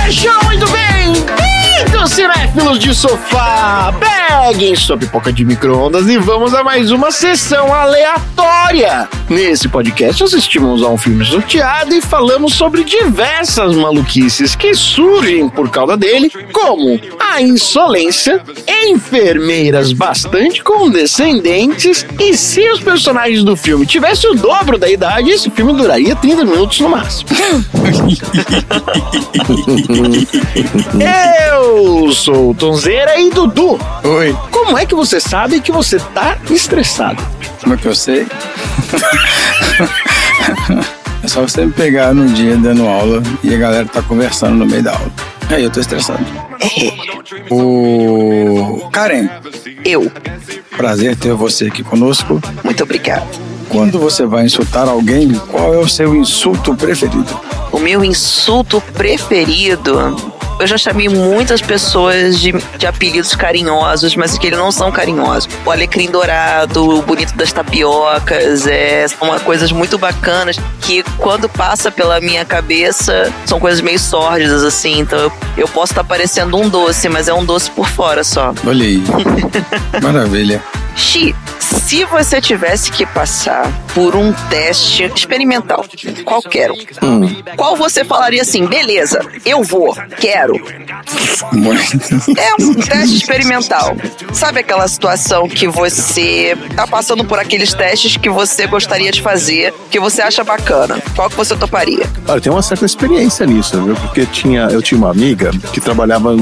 Sejam muito bem-vindos, cinéfilos de sofá! Peguem sua pipoca de micro-ondas e vamos a mais uma sessão aleatória! Nesse podcast assistimos a um filme sorteado e falamos sobre diversas maluquices que surgem por causa dele, como a insolência, enfermeiras bastante condescendentes e se os personagens do filme tivessem o dobro da idade, esse filme duraria 30 minutos no máximo. Eu sou o Tonzeira e Dudu. Oi. Como é que você sabe que você tá estressado? Como é que eu sei? É só você me pegar num dia dando aula e a galera tá conversando no meio da aula. Aí eu tô estressado. O Karen. Eu. Prazer ter você aqui conosco. Muito obrigado. Quando você vai insultar alguém, qual é o seu insulto preferido? O meu insulto preferido... Eu já chamei muitas pessoas de apelidos carinhosos, mas que eles não são carinhosos. O alecrim dourado, o bonito das tapiocas, são coisas muito bacanas que quando passa pela minha cabeça são coisas meio sórdidas, assim. Então eu posso estar parecendo um doce, mas é um doce por fora só. Olha aí. Maravilha. Xi, se você tivesse que passar por um teste experimental, qualquer um, qual você falaria assim, beleza, eu vou, quero? É um teste experimental. Sabe aquela situação que você tá passando por aqueles testes que você gostaria de fazer, que você acha bacana? Qual que você toparia? Olha, tem uma certa experiência nisso, viu? Porque eu tinha uma amiga que trabalhava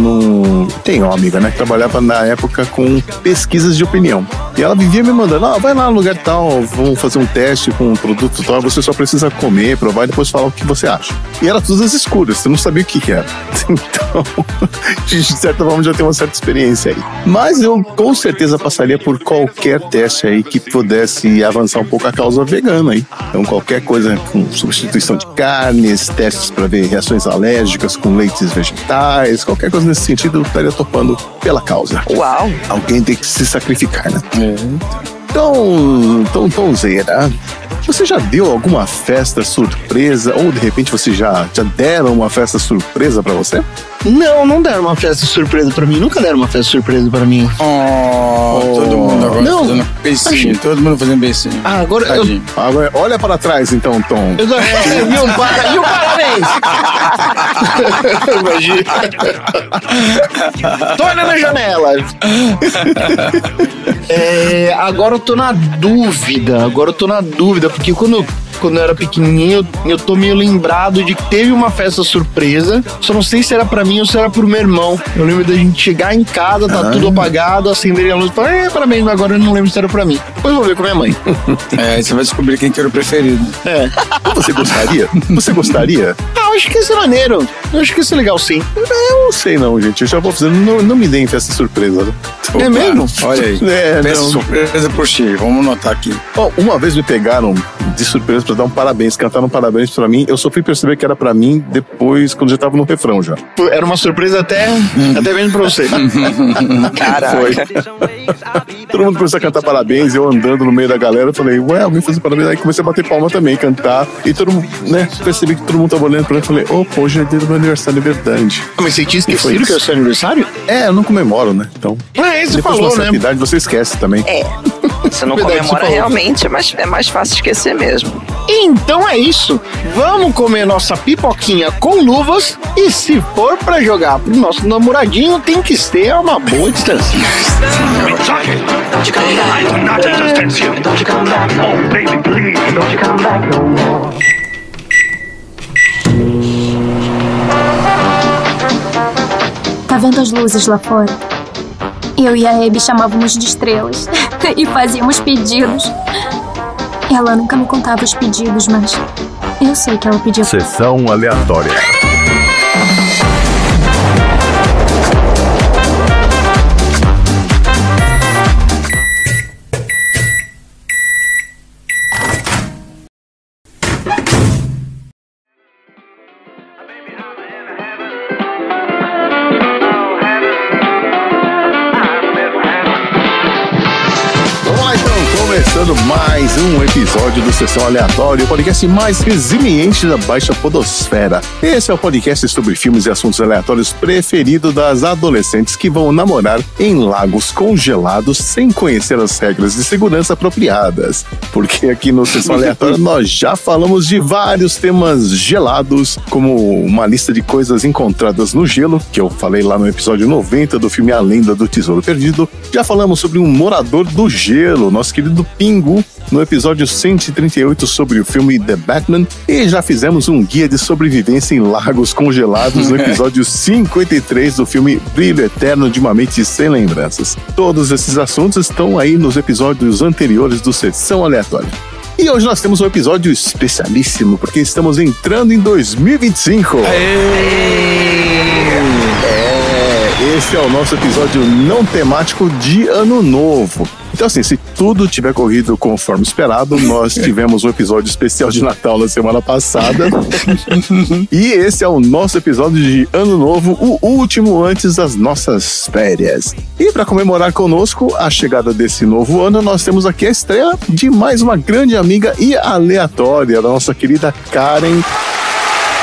Tem uma amiga, né? Que trabalhava na época com pesquisas de opinião. E ela vivia me mandando, vai lá no lugar tal, vamos fazer um teste com um produto tal, você só precisa comer, provar e depois falar o que você acha. E era tudo às escuras, você não sabia o que era. Então, de certa forma já tem uma certa experiência aí. Mas eu com certeza passaria por qualquer teste aí que pudesse avançar um pouco a causa vegana aí. Então qualquer coisa com substituição de carnes, testes para ver reações alérgicas com leites vegetais, qualquer coisa nesse sentido eu estaria topando pela causa. Uau! Alguém tem que se sacrificar, né? Então, Tonzeira, você já deu alguma festa surpresa ou de repente você já deram uma festa surpresa pra você? Não deram uma festa surpresa pra mim. Nunca deram uma festa surpresa pra mim. Todo mundo agora fazendo beicinho. Todo mundo fazendo beicinho. Agora olha para trás então, Tom. E o parabéns! Imagina. Tô olhando na janela. Agora eu tô na dúvida, porque quando eu era pequenininho, eu tô meio lembrado de que teve uma festa surpresa, só não sei se era pra mim ou se era pro meu irmão. Eu lembro da gente chegar em casa, tá tudo apagado, acenderem a luz e falar, parabéns, agora eu não lembro se era pra mim. Depois eu vou ver com minha mãe. Aí você vai descobrir quem que era o preferido. Você gostaria? Você gostaria? Eu acho que isso é maneiro. Eu acho que isso é legal, sim. Eu não sei não, gente. Eu já vou fazendo, não me deem festa surpresa. É mesmo? Olha aí. Festa surpresa pro Xi. Vamos anotar aqui. Uma vez me pegaram de surpresa pra dar um parabéns, cantaram parabéns pra mim. Eu só fui perceber que era pra mim depois, quando já tava no refrão já. Era uma surpresa até mesmo pra você. Caraca. Foi. Todo mundo começou a cantar parabéns, eu andando no meio da galera, eu falei, alguém fez parabéns. Aí comecei a bater palma também, cantar. E todo mundo, percebi que todo mundo tava olhando pra mim e falei, hoje é dia do meu aniversário, é verdade. Mas você tinha esquecido que é o seu aniversário? Eu não comemoro, né? Então. Você falou, né? Idade, você esquece também. Você não comemora realmente, mas é mais fácil esquecer mesmo. Então é isso. Vamos comer nossa pipoquinha com luvas e se for pra jogar pro nosso namoradinho, tem que ser a uma boa distância. Tá vendo as luzes lá fora? Eu e a Abby chamávamos de estrelas e fazíamos pedidos. Ela nunca me contava os pedidos, mas eu sei que ela pedia. Sessão aleatória. começando mais um episódio do Sessão Aleatória, o podcast mais resiliente da Baixa Podosfera. Esse é o podcast sobre filmes e assuntos aleatórios preferido das adolescentes que vão namorar em lagos congelados sem conhecer as regras de segurança apropriadas. Porque aqui no Sessão Aleatória nós já falamos de vários temas gelados, como uma lista de coisas encontradas no gelo, que eu falei lá no episódio 90 do filme A Lenda do Tesouro Perdido. Já falamos sobre um morador do gelo, nosso querido Pingu, no episódio 138 sobre o filme The Batman, e já fizemos um guia de sobrevivência em lagos congelados no episódio 53 do filme Brilho Eterno de uma Mente Sem Lembranças. Todos esses assuntos estão aí nos episódios anteriores do Sessão Aleatória. E hoje nós temos um episódio especialíssimo, porque estamos entrando em 2025. Esse é o nosso episódio não temático de Ano Novo. Então assim, se tudo tiver corrido conforme esperado, nós tivemos um episódio especial de Natal na semana passada. E esse é o nosso episódio de Ano Novo, o último antes das nossas férias. E para comemorar conosco a chegada desse novo ano, nós temos aqui a estreia de mais uma grande amiga e aleatória, da nossa querida Karen,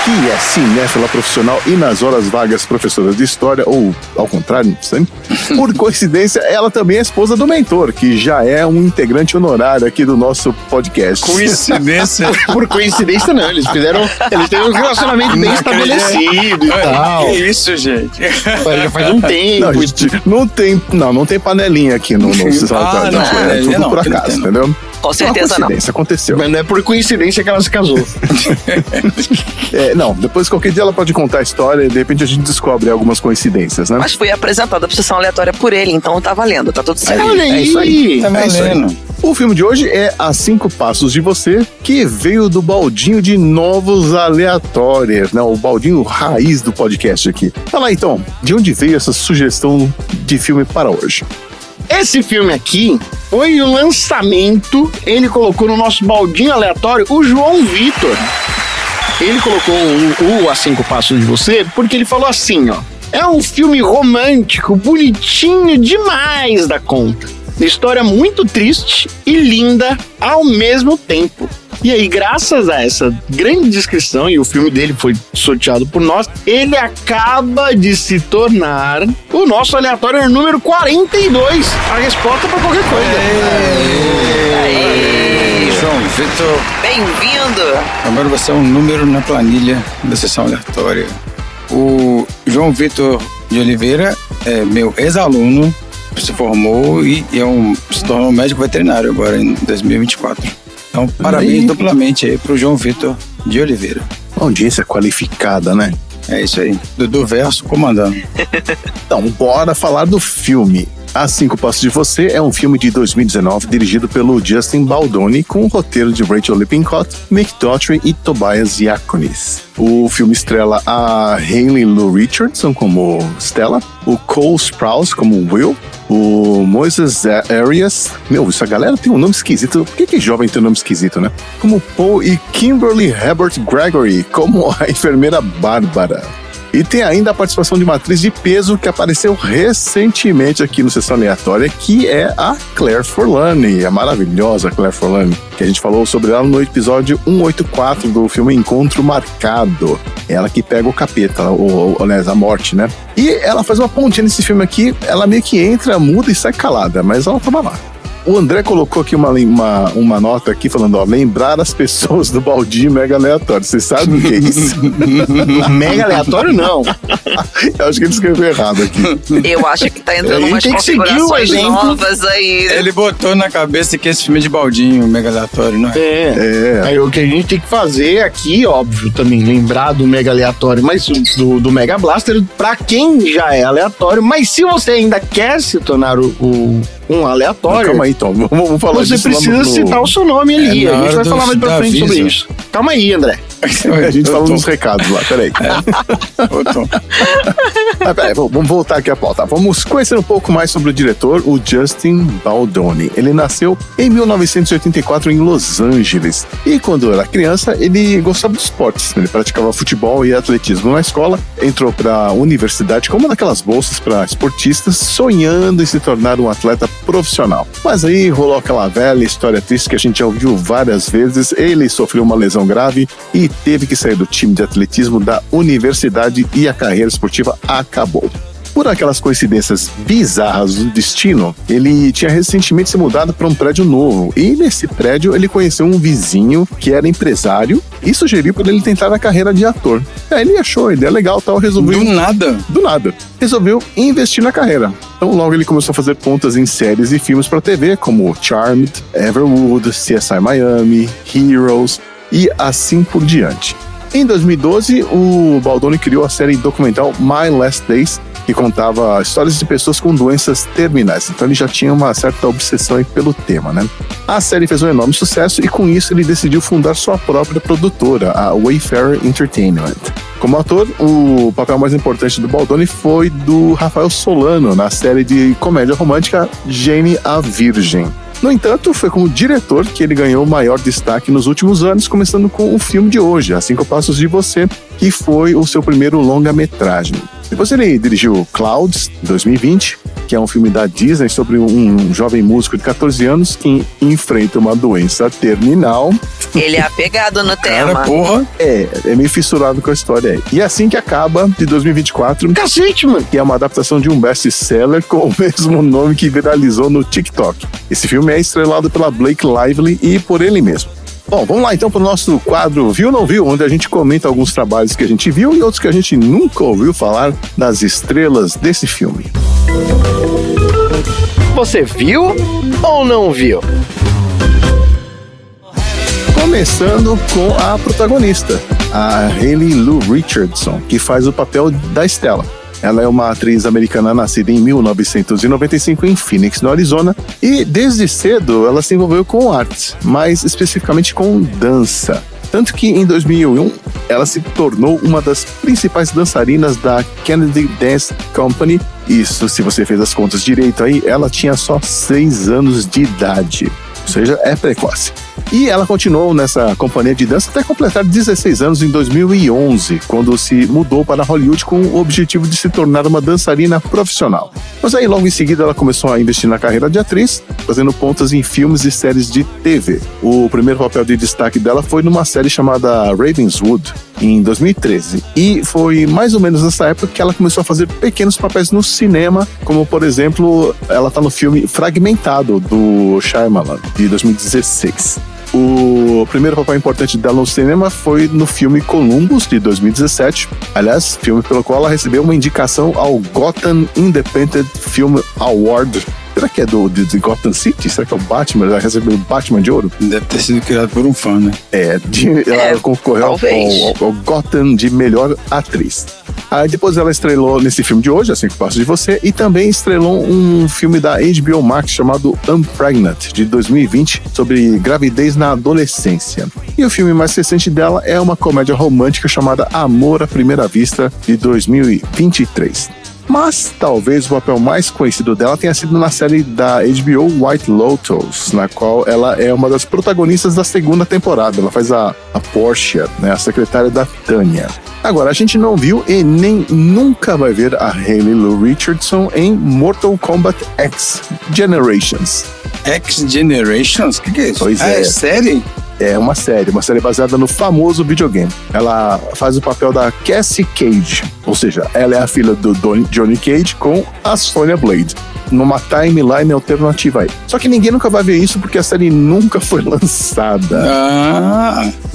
que é cinéfila profissional e nas horas vagas professora de história, ou ao contrário, não sei. Por coincidência, ela também é esposa do mentor, que já é um integrante honorário aqui do nosso podcast. Coincidência? Por coincidência não, eles têm um relacionamento bem estabelecido e tal. Que isso, gente? Já faz um tempo. Não, gente, não tem panelinha aqui no Sessão Aleatória. É tudo por acaso, entendeu? Com certeza não. Aconteceu. Mas não é por coincidência que ela se casou. Não, depois qualquer dia ela pode contar a história e de repente a gente descobre algumas coincidências, né? Mas fui apresentada pra sessão aleatória por ele, então tá valendo, tá tudo certo. Olha É isso aí. Tá valendo. O filme de hoje é A 5 Passos de Você, que veio do baldinho de novos aleatórios, né? O baldinho raiz do podcast aqui. Fala aí, então, de onde veio essa sugestão de filme para hoje? Esse filme aqui foi o lançamento, ele colocou no nosso baldinho aleatório o João Vitor. Ele colocou o A 5 Passos de Você porque ele falou assim, ó: é um filme romântico, bonitinho demais da conta. História muito triste e linda ao mesmo tempo. E aí, graças a essa grande descrição, e o filme dele foi sorteado por nós, ele acaba de se tornar o nosso aleatório número 42. A resposta para qualquer coisa. João Vitor, Bem-vindo! agora você é um número na planilha da Sessão Aleatória. O João Vitor de Oliveira é meu ex-aluno, se formou e se tornou médico veterinário agora em 2024. Então, parabéns duplamente aí pro João Vitor de Oliveira. Uma audiência qualificada, né? É isso aí. Dudu Verso comandando. Então, bora falar do filme. A 5 Passos de Você é um filme de 2019 dirigido pelo Justin Baldoni, com o roteiro de Rachel Lippincott, Mick Dougherty e Tobias Diaconis. O filme estrela a Hayley Lou Richardson como Stella, o Cole Sprouse como Will, o Moises Arias. Essa galera tem um nome esquisito. Por que jovem tem um nome esquisito, né? Como Paul, e Kimberly Herbert Gregory como a enfermeira Bárbara. E tem ainda a participação de uma atriz de peso que apareceu recentemente aqui no Sessão Aleatória, que é a Claire Forlani, a maravilhosa Claire Forlani, que a gente falou sobre ela no episódio 184 do filme Encontro Marcado. Ela que pega o capeta, aliás, a morte, né? E ela faz uma pontinha nesse filme aqui, ela meio que entra, muda e sai calada, mas ela tava lá. O André colocou aqui uma nota aqui falando, ó, lembrar as pessoas do baldinho mega aleatório. Vocês sabem o que é isso? Mega aleatório, não. Eu acho que ele escreveu errado aqui. Eu acho que tá entrando Ele umas tem que seguir o configurações exemplo. novas aí. Ele botou na cabeça que esse filme é de baldinho, mega aleatório, não é? Aí o que a gente tem que fazer aqui, óbvio, também lembrar do mega aleatório, mas do Mega Blaster, pra quem já é aleatório, mas se você ainda quer se tornar um aleatório. Calma aí, Tom. Vamos falar você disso. Você precisa citar o seu nome ali. A gente vai falar mais pra frente sobre isso. Calma aí, André. A gente falou nos recados lá, peraí. Peraí, vamos voltar aqui à pauta. Vamos conhecer um pouco mais sobre o diretor, o Justin Baldoni. Ele nasceu em 1984 em Los Angeles. E quando era criança, ele gostava de esportes. Ele praticava futebol e atletismo na escola. Entrou para a universidade com uma daquelas bolsas para esportistas, sonhando em se tornar um atleta profissional. Mas aí rolou aquela velha história triste que a gente já ouviu várias vezes. Ele sofreu uma lesão grave e teve que sair do time de atletismo da universidade e a carreira esportiva acabou. Por aquelas coincidências bizarras do destino, ele tinha recentemente se mudado para um prédio novo e nesse prédio ele conheceu um vizinho que era empresário e sugeriu para ele tentar a carreira de ator. Ele achou a ideia legal, tal, resolveu... Do nada. Resolveu investir na carreira. Então logo ele começou a fazer pontas em séries e filmes para TV, como Charmed, Everwood, CSI Miami, Heroes e assim por diante. Em 2012, o Baldoni criou a série documental My Last Days, que contava histórias de pessoas com doenças terminais. Então ele já tinha uma certa obsessão aí pelo tema, né? A série fez um enorme sucesso e com isso ele decidiu fundar sua própria produtora, a Wayfarer Entertainment. Como ator, o papel mais importante do Baldoni foi do Rafael Solano na série de comédia romântica Jane a Virgem. No entanto, foi como diretor que ele ganhou maior destaque nos últimos anos, começando com o filme de hoje, A 5 Passos de Você, que foi o seu primeiro longa-metragem. Depois ele dirigiu Clouds, 2020, que é um filme da Disney sobre um jovem músico de 14 anos que enfrenta uma doença terminal. Ele é apegado no tema. Cara, porra. É meio fissurado com a história aí. E assim que acaba, de 2024, Cacete, mano! que é uma adaptação de um best-seller com o mesmo nome que viralizou no TikTok. Esse filme é estrelado pela Blake Lively e por ele mesmo. Bom, vamos lá então para o nosso quadro Viu ou Não Viu, onde a gente comenta alguns trabalhos que a gente viu e outros que a gente nunca ouviu falar das estrelas desse filme. Você viu ou não viu? Começando com a protagonista, a Hayley Lu Richardson, que faz o papel da Stella. Ela é uma atriz americana nascida em 1995 em Phoenix, no Arizona, e desde cedo ela se envolveu com artes, mais especificamente com dança. Tanto que em 2001 ela se tornou uma das principais dançarinas da Kennedy Dance Company. Isso, se você fez as contas direito aí, ela tinha só 6 anos de idade. Ou seja, é precoce. E ela continuou nessa companhia de dança até completar 16 anos em 2011, quando se mudou para Hollywood com o objetivo de se tornar uma dançarina profissional. Mas aí logo em seguida ela começou a investir na carreira de atriz, fazendo pontas em filmes e séries de TV. O primeiro papel de destaque dela foi numa série chamada Ravenswood, em 2013. E foi mais ou menos nessa época que ela começou a fazer pequenos papéis no cinema, como por exemplo, ela tá no filme Fragmentado, do Shyamalan, de 2016. O primeiro papel importante dela no cinema foi no filme Columbus, de 2017. Aliás, filme pelo qual ela recebeu uma indicação ao Gotham Independent Film Award. Será que é de Gotham City? Será que é o Batman? Ela recebeu o Batman de ouro? Deve ter sido criado por um fã, né? Ela concorreu ao Gotham de melhor atriz. Aí depois ela estrelou nesse filme de hoje, A 5 Passos de Você, e também estrelou um filme da HBO Max chamado Unpregnant, de 2020, sobre gravidez na adolescência. E o filme mais recente dela é uma comédia romântica chamada Amor à Primeira Vista, de 2023. Mas talvez o papel mais conhecido dela tenha sido na série da HBO White Lotus, na qual ela é uma das protagonistas da segunda temporada. Ela faz a Portia, né, a secretária da Tânia. Agora, a gente não viu e nem nunca vai ver a Hayley Lu Richardson em Mortal Kombat X Generations. X Generations? O que é isso? Pois é. É série? É uma série baseada no famoso videogame. Ela faz o papel da Cassie Cage, ou seja, ela é a filha do Johnny Cage com a Sonya Blade, numa timeline alternativa aí. Só que ninguém nunca vai ver isso porque a série nunca foi lançada.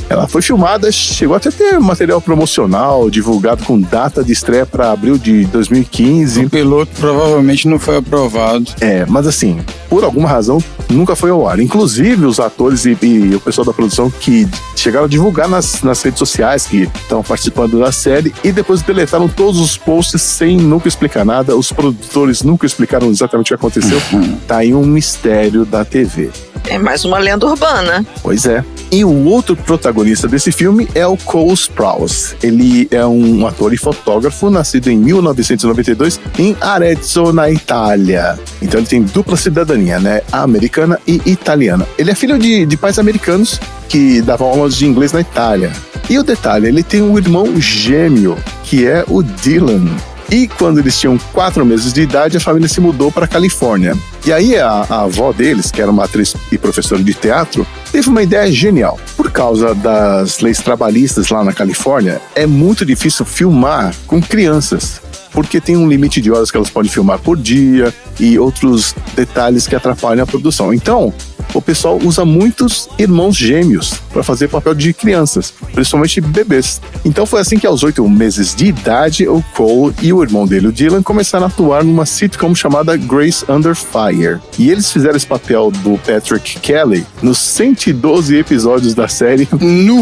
Ela foi filmada, chegou até a ter material promocional divulgado com data de estreia para abril de 2015. O piloto provavelmente não foi aprovado. Mas assim, por alguma razão, nunca foi ao ar. Inclusive, os atores e o pessoal da produção que chegaram a divulgar nas redes sociais que estão participando da série e depois deletaram todos os posts sem nunca explicar nada. Os produtores nunca explicaram exatamente o que aconteceu. Tá aí um mistério da TV. É mais uma lenda urbana. Pois é. E o outro protagonista desse filme é o Cole Sprouse. Ele é um ator e fotógrafo nascido em 1992 em Arezzo, na Itália. Então ele tem dupla cidadania, né? Americana e italiana. Ele é filho de pais americanos que davam aulas de inglês na Itália. E o detalhe, ele tem um irmão gêmeo, que é o Dylan. E quando eles tinham 4 meses de idade, a família se mudou para a Califórnia. E aí a avó deles, que era uma atriz e professora de teatro, teve uma ideia genial. Por causa das leis trabalhistas lá na Califórnia, é muito difícil filmar com crianças, porque tem um limite de horas que elas podem filmar por dia e outros detalhes que atrapalham a produção. Então, o pessoal usa muitos irmãos gêmeos para fazer papel de crianças, principalmente bebês. Então foi assim que aos 8 meses de idade, o Cole e o irmão dele, o Dylan, começaram a atuar numa sitcom chamada Grace Under Fire. E eles fizeram esse papel do Patrick Kelly nos 112 episódios da série,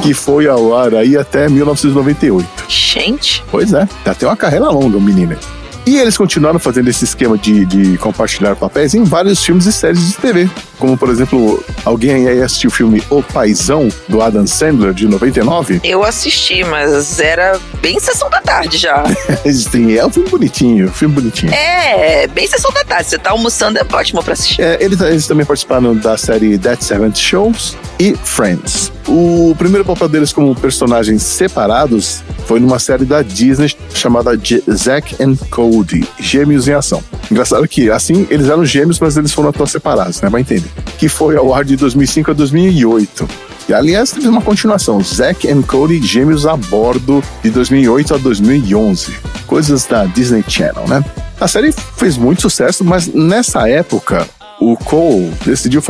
que foi ao ar aí até 1998. Gente! Pois é, tá até uma carreira longa o menino. E eles continuaram fazendo esse esquema de compartilhar papéis em vários filmes e séries de TV. Como, por exemplo, alguém aí assistiu o filme O Paizão, do Adam Sandler, de 99? Eu assisti, mas era bem sessão da tarde já. Sim, é um filme bonitinho, É, bem sessão da tarde. Você tá almoçando, é ótimo pra assistir. Eles também participaram da série That 70 Shows e Friends. O primeiro papel deles como personagens separados foi numa série da Disney chamada Zack and Cody, Gêmeos em Ação. Engraçado que, assim, eles eram gêmeos, mas eles foram atuar separados, né? Vai entender. Que foi ao ar de 2005 a 2008. E, aliás, teve uma continuação, Zack and Cody, Gêmeos a Bordo, de 2008 a 2011. Coisas da Disney Channel, né? A série fez muito sucesso, mas nessa época, o Cole decidiu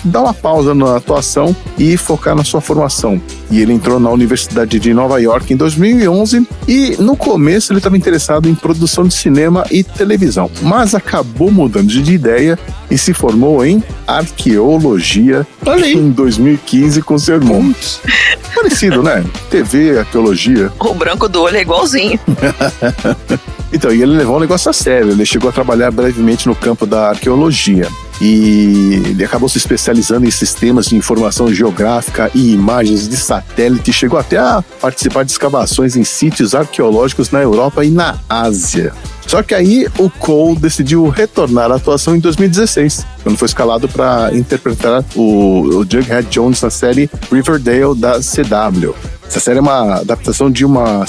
dar uma pausa na atuação e focar na sua formação. E ele entrou na Universidade de Nova York em 2011 e no começo ele estava interessado em produção de cinema e televisão, mas acabou mudando de ideia e se formou em arqueologia em 2015 com seu irmão. Parecido, né? TV, arqueologia. O branco do olho é igualzinho. Então, e ele levou o negócio a sério. Ele chegou a trabalhar brevemente no campo da arqueologia. E ele acabou se especializando em sistemas de informação geográfica e imagens de satélite. Chegou até a participar de escavações em sítios arqueológicos na Europa e na Ásia. Só que aí o Cole decidiu retornar à atuação em 2016, quando foi escalado para interpretar o Jughead Jones na série Riverdale da CW. Essa série é uma adaptação de uma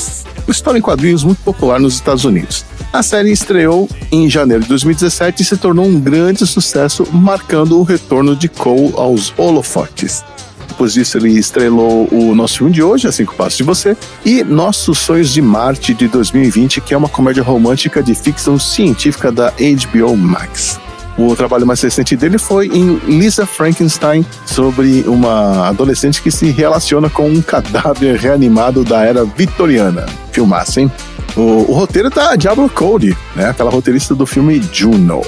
história em quadrinhos muito popular nos Estados Unidos. A série estreou em janeiro de 2017 e se tornou um grande sucesso, marcando o retorno de Cole aos holofotes. Depois disso, ele estrelou o nosso filme de hoje, A 5 Passos de Você, e Nossos Sonhos de Marte, de 2020, que é uma comédia romântica de ficção científica da HBO Max. O trabalho mais recente dele foi em Lisa Frankenstein, sobre uma adolescente que se relaciona com um cadáver reanimado da era vitoriana. Filmaço, hein? O roteiro tá Diablo Cody, né? Aquela roteirista do filme Juno.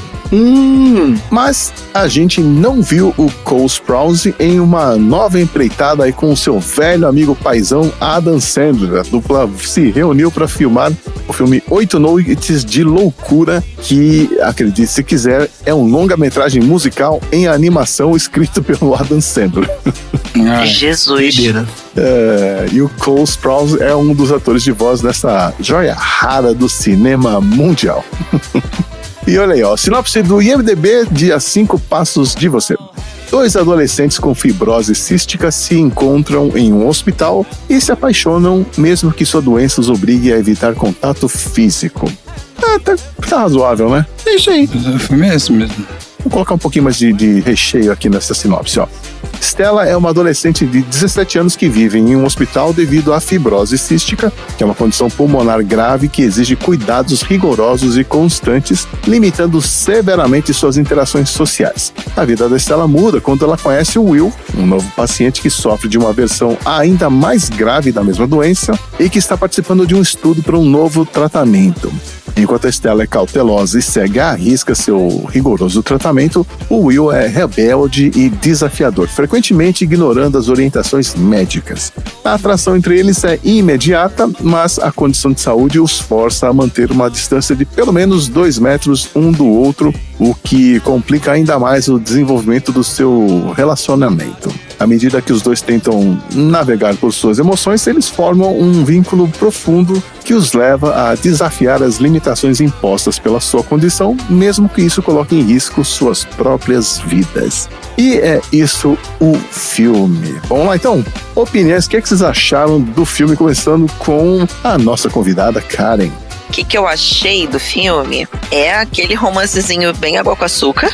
Mas a gente não viu o Cole Sprouse em uma nova empreitada aí com o seu velho amigo paizão Adam Sandler. A dupla se reuniu para filmar o filme 8 Noites de Loucura, que, acredite se quiser, é um longa-metragem musical em animação escrito pelo Adam Sandler. Jesus! E o Cole Sprouse é um dos atores de voz dessa joia rara do cinema mundial. E olha aí, ó, sinopse do IMDb de A 5 Passos de Você. 2 adolescentes com fibrose cística se encontram em um hospital e se apaixonam, mesmo que sua doença os obrigue a evitar contato físico. Tá razoável, né? É isso aí. O filme é esse mesmo. Vou colocar um pouquinho mais de recheio aqui nessa sinopse, ó. Stella é uma adolescente de 17 anos que vive em um hospital devido à fibrose cística, que é uma condição pulmonar grave que exige cuidados rigorosos e constantes, limitando severamente suas interações sociais. A vida da Stella muda quando ela conhece o Will, um novo paciente que sofre de uma versão ainda mais grave da mesma doença e que está participando de um estudo para um novo tratamento. Enquanto a Stella é cautelosa e segue à risca seu rigoroso tratamento, o Will é rebelde e desafiador, frequentemente ignorando as orientações médicas. A atração entre eles é imediata, mas a condição de saúde os força a manter uma distância de pelo menos 2 metros um do outro, o que complica ainda mais o desenvolvimento do seu relacionamento. À medida que os dois tentam navegar por suas emoções, eles formam um vínculo profundo que os leva a desafiar as limitações impostas pela sua condição, mesmo que isso coloque em risco suas próprias vidas. E é isso o filme. Vamos lá então, opiniões, o que vocês acharam do filme, começando com a nossa convidada Karen? O que eu achei do filme é aquele romancezinho bem água com açúcar.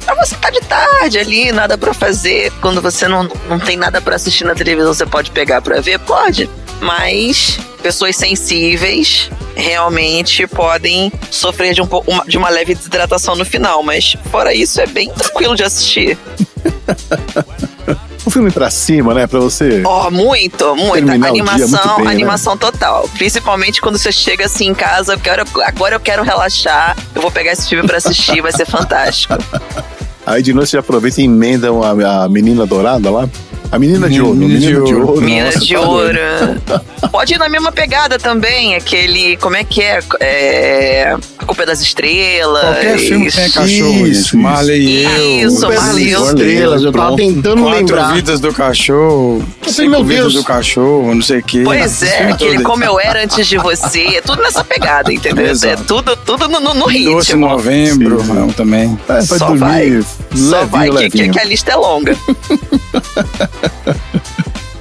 Pra você tá de tarde ali, nada pra fazer. Quando você não tem nada pra assistir na televisão, você pode pegar pra ver? Pode. Mas pessoas sensíveis realmente podem sofrer de uma leve desidratação no final. Mas fora isso, é bem tranquilo de assistir. Um filme pra cima, né? Pra você... Muito. Animação, animação total. Principalmente quando você chega assim em casa, agora eu quero relaxar, eu vou pegar esse filme pra assistir, vai ser fantástico. Aí de noite você aproveita e emenda a menina dourada lá. A menina de ouro. Menina de ouro. Pode ir na mesma pegada também, aquele... Como é que é? A Culpa é das Estrelas. Qualquer filme tem cachorro, isso. Marley e eu. Isso, Marley e eu. Estrelas, eu tava tentando lembrar. 4 vidas do cachorro. 5 vidas do cachorro, não sei o quê. Pois é, aquele Como Eu Era Antes de Você. É tudo nessa pegada, entendeu? Exato. É tudo no ritmo. Doce Novembro, não, também. Vai Só dormir Só vai, levinho. que a lista é longa.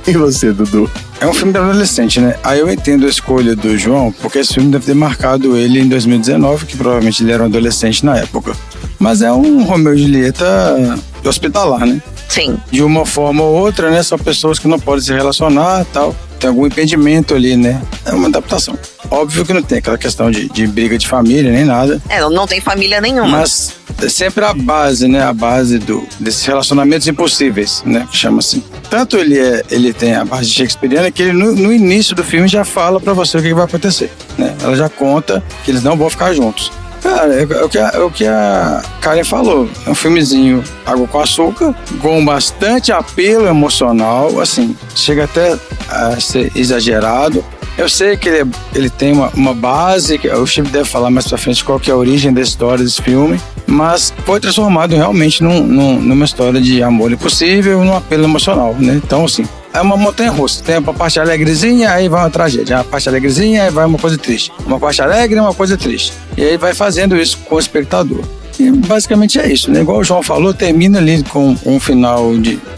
E você, Dudu? É um filme de adolescente, né? Aí eu entendo a escolha do João, porque esse filme deve ter marcado ele em 2019, que provavelmente ele era um adolescente na época. Mas é um Romeu e Julieta hospitalar, né? Sim. De uma forma ou outra, né? São pessoas que não podem se relacionar e tal. Tem algum impedimento ali, né? É uma adaptação. Óbvio que não tem aquela questão de briga de família, nem nada. Não tem família nenhuma. Mas é sempre a base, né? A base desses relacionamentos impossíveis, né? Que chama assim. Tanto ele tem a base shakespeariana que ele no início do filme já fala pra você o que vai acontecer, né? Ela já conta que eles não vão ficar juntos. Cara, é o que a Karen falou. É um filmezinho água com açúcar, com bastante apelo emocional, assim, chega até a ser exagerado. Eu sei que ele tem uma base, que o Chip deve falar mais pra frente qual que é a origem da história desse filme, mas foi transformado realmente numa história de amor impossível, num apelo emocional, né? Então, assim, é uma montanha-russa. Tem uma parte alegrezinha, aí vai uma tragédia. Uma parte alegrezinha, aí vai uma coisa triste. Uma parte alegre, uma coisa triste. E aí vai fazendo isso com o espectador. E basicamente é isso, né? Igual o João falou, termina ali com um final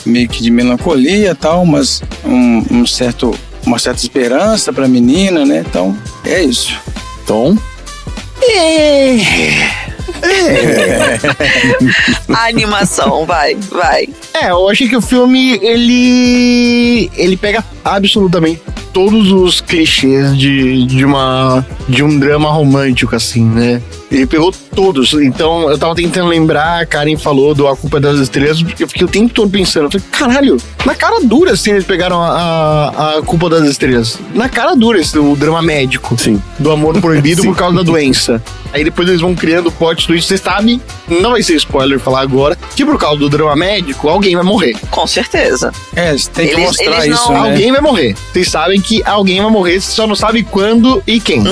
meio que de melancolia e tal, mas uma certa esperança pra menina, né? Então, é isso. Tom? A animação, vai. Eu achei que o filme, ele pega absolutamente todos os clichês de um drama romântico, assim, né? Ele pegou todos. Então, eu tava tentando lembrar, a Karen falou do A Culpa das Estrelas, porque eu fiquei o tempo todo pensando, eu falei, caralho, na cara dura, assim, eles pegaram a Culpa das Estrelas. Na cara dura o drama médico. Sim. Do amor proibido por causa da doença. Aí depois eles vão criando plot twist, vocês sabem, não vai ser spoiler falar agora, que por causa do drama médico, alguém vai morrer. Com certeza. Eles têm que mostrar isso, né? Alguém vai morrer. Vocês sabem que alguém vai morrer, você só não sabe quando e quem.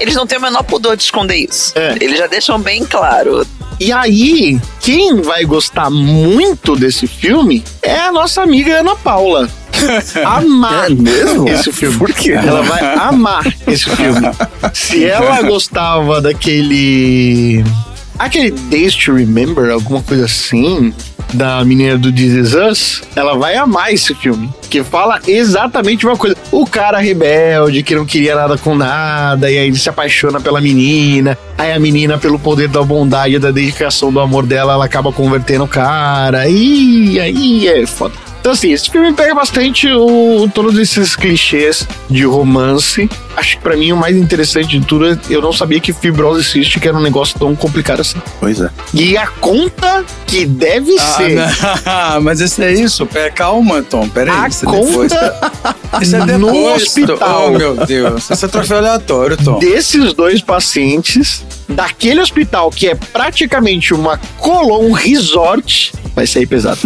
Eles não têm o menor pudor de esconder isso. É. Eles já deixam bem claro. E aí, quem vai gostar muito desse filme é a nossa amiga Ana Paula. Amar mesmo? Esse filme. Por quê? Ela vai amar esse filme. Se ela gostava daquele Days to Remember, alguma coisa assim, da menina do This Is Us, ela vai amar esse filme, que fala exatamente uma coisa. O cara rebelde, que não queria nada com nada, e aí ele se apaixona pela menina, aí a menina, pelo poder da bondade e da dedicação do amor dela, ela acaba convertendo o cara, e aí é foda. Então assim, esse filme pega bastante todos esses clichês de romance. Acho que pra mim o mais interessante de tudo é eu não sabia que fibrose cística era um negócio tão complicado assim. Pois é. E a conta que deve ser... Não, mas isso é isso. Calma, Tom, peraí. A isso conta isso é depois, no hospital. Oh, meu Deus. Isso é troféu aleatório, Tom. Desses dois pacientes, daquele hospital que é praticamente um resort, vai sair pesado.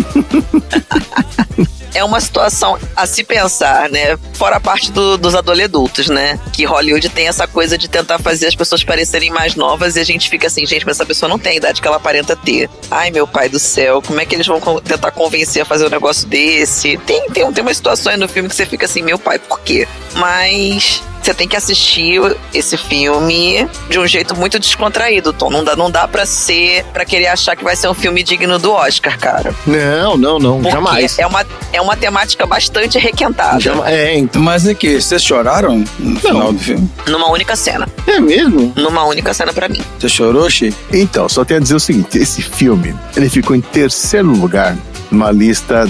é uma situação a se pensar, né? Fora a parte dos adolescentes, né? Que Hollywood tem essa coisa de tentar fazer as pessoas parecerem mais novas e a gente fica assim, gente, mas essa pessoa não tem a idade que ela aparenta ter. Ai, meu pai do céu, como é que eles vão tentar convencer a fazer um negócio desse? Tem umas situações no filme que você fica assim, meu pai, por quê? Mas você tem que assistir esse filme de um jeito muito descontraído, Tom. Não dá pra querer achar que vai ser um filme digno do Oscar, cara. Não, Porque jamais. é uma temática bastante requentada. Então. Mas é que vocês choraram no final do filme? Numa única cena. É mesmo? Numa única cena pra mim. Você chorou, Chi? Então, só tenho a dizer o seguinte, esse filme, ele ficou em terceiro lugar numa lista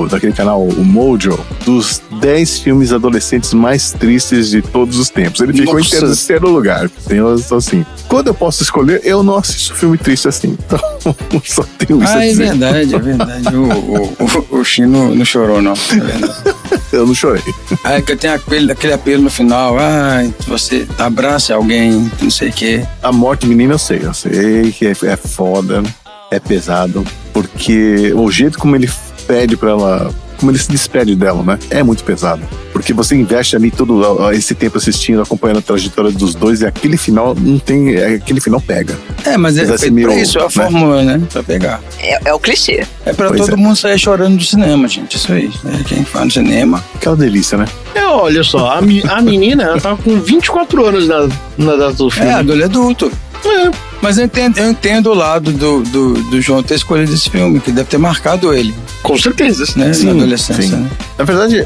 daquele canal, o Mojo, dos 10 filmes adolescentes mais tristes de todos os tempos. Ele ficou em terceiro lugar. Então, assim, quando eu posso escolher, eu não assisto filme triste assim. Então, só tenho isso a dizer. É verdade. O Chi não chorou, não. É verdade. Eu não chorei. Aí que tem aquele apelo no final, você abraça alguém, não sei o quê. A morte menina eu sei que é foda, é pesado, porque o jeito como ele pede pra ela, como ele se despede dela, né, é muito pesado, porque você investe ali todo esse tempo assistindo, acompanhando a trajetória dos dois, e aquele final não tem, aquele final pega. Mas é feito pra isso, é a fórmula, né, pra pegar. É o clichê. É pra todo mundo sair chorando do cinema, gente, isso aí, né? Quem faz no cinema. Aquela delícia, né? Olha só, a menina, ela tava com 24 anos na data do filme. Adulto. Mas eu entendo o lado do João ter escolhido esse filme, que deve ter marcado ele. Com certeza. Né? Sim, na adolescência, sim. né? Na verdade,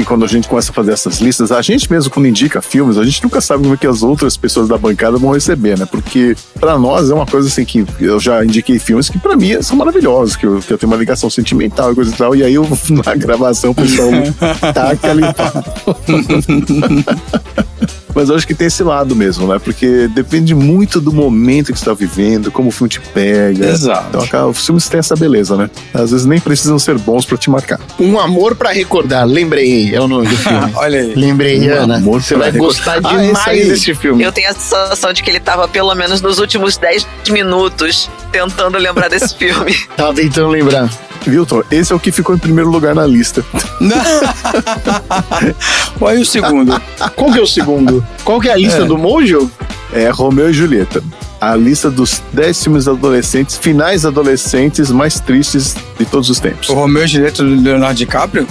quando a gente começa a fazer essas listas, a gente mesmo, quando indica filmes, a gente nunca sabe como é que as outras pessoas da bancada vão receber, né? Porque pra nós é uma coisa assim que eu já indiquei filmes que pra mim são maravilhosos, que eu tenho uma ligação sentimental e coisa e tal, e aí na gravação o pessoal taca ali. Mas eu acho que tem esse lado mesmo, né? Porque depende muito do momento que você tá vivendo, como o filme te pega. Exato. Então, os filmes têm essa beleza, né? Às vezes nem precisam ser bons pra te marcar. Um Amor pra Recordar, lembrei, é o nome do filme. Olha aí. Lembrei, Ana. Amor Você pra vai gostar Recordar. demais desse filme. Eu tenho a sensação de que ele tava pelo menos nos últimos 10 minutos tentando lembrar desse filme. Tava tentando lembrar. Wilton, esse é o que ficou em primeiro lugar na lista. Olha o segundo. Qual que é o segundo? Qual que é a lista do Mojo? É Romeu e Julieta. A lista dos 10 filmes adolescentes, finais adolescentes mais tristes de todos os tempos. O Romeu e Julieta do Leonardo DiCaprio?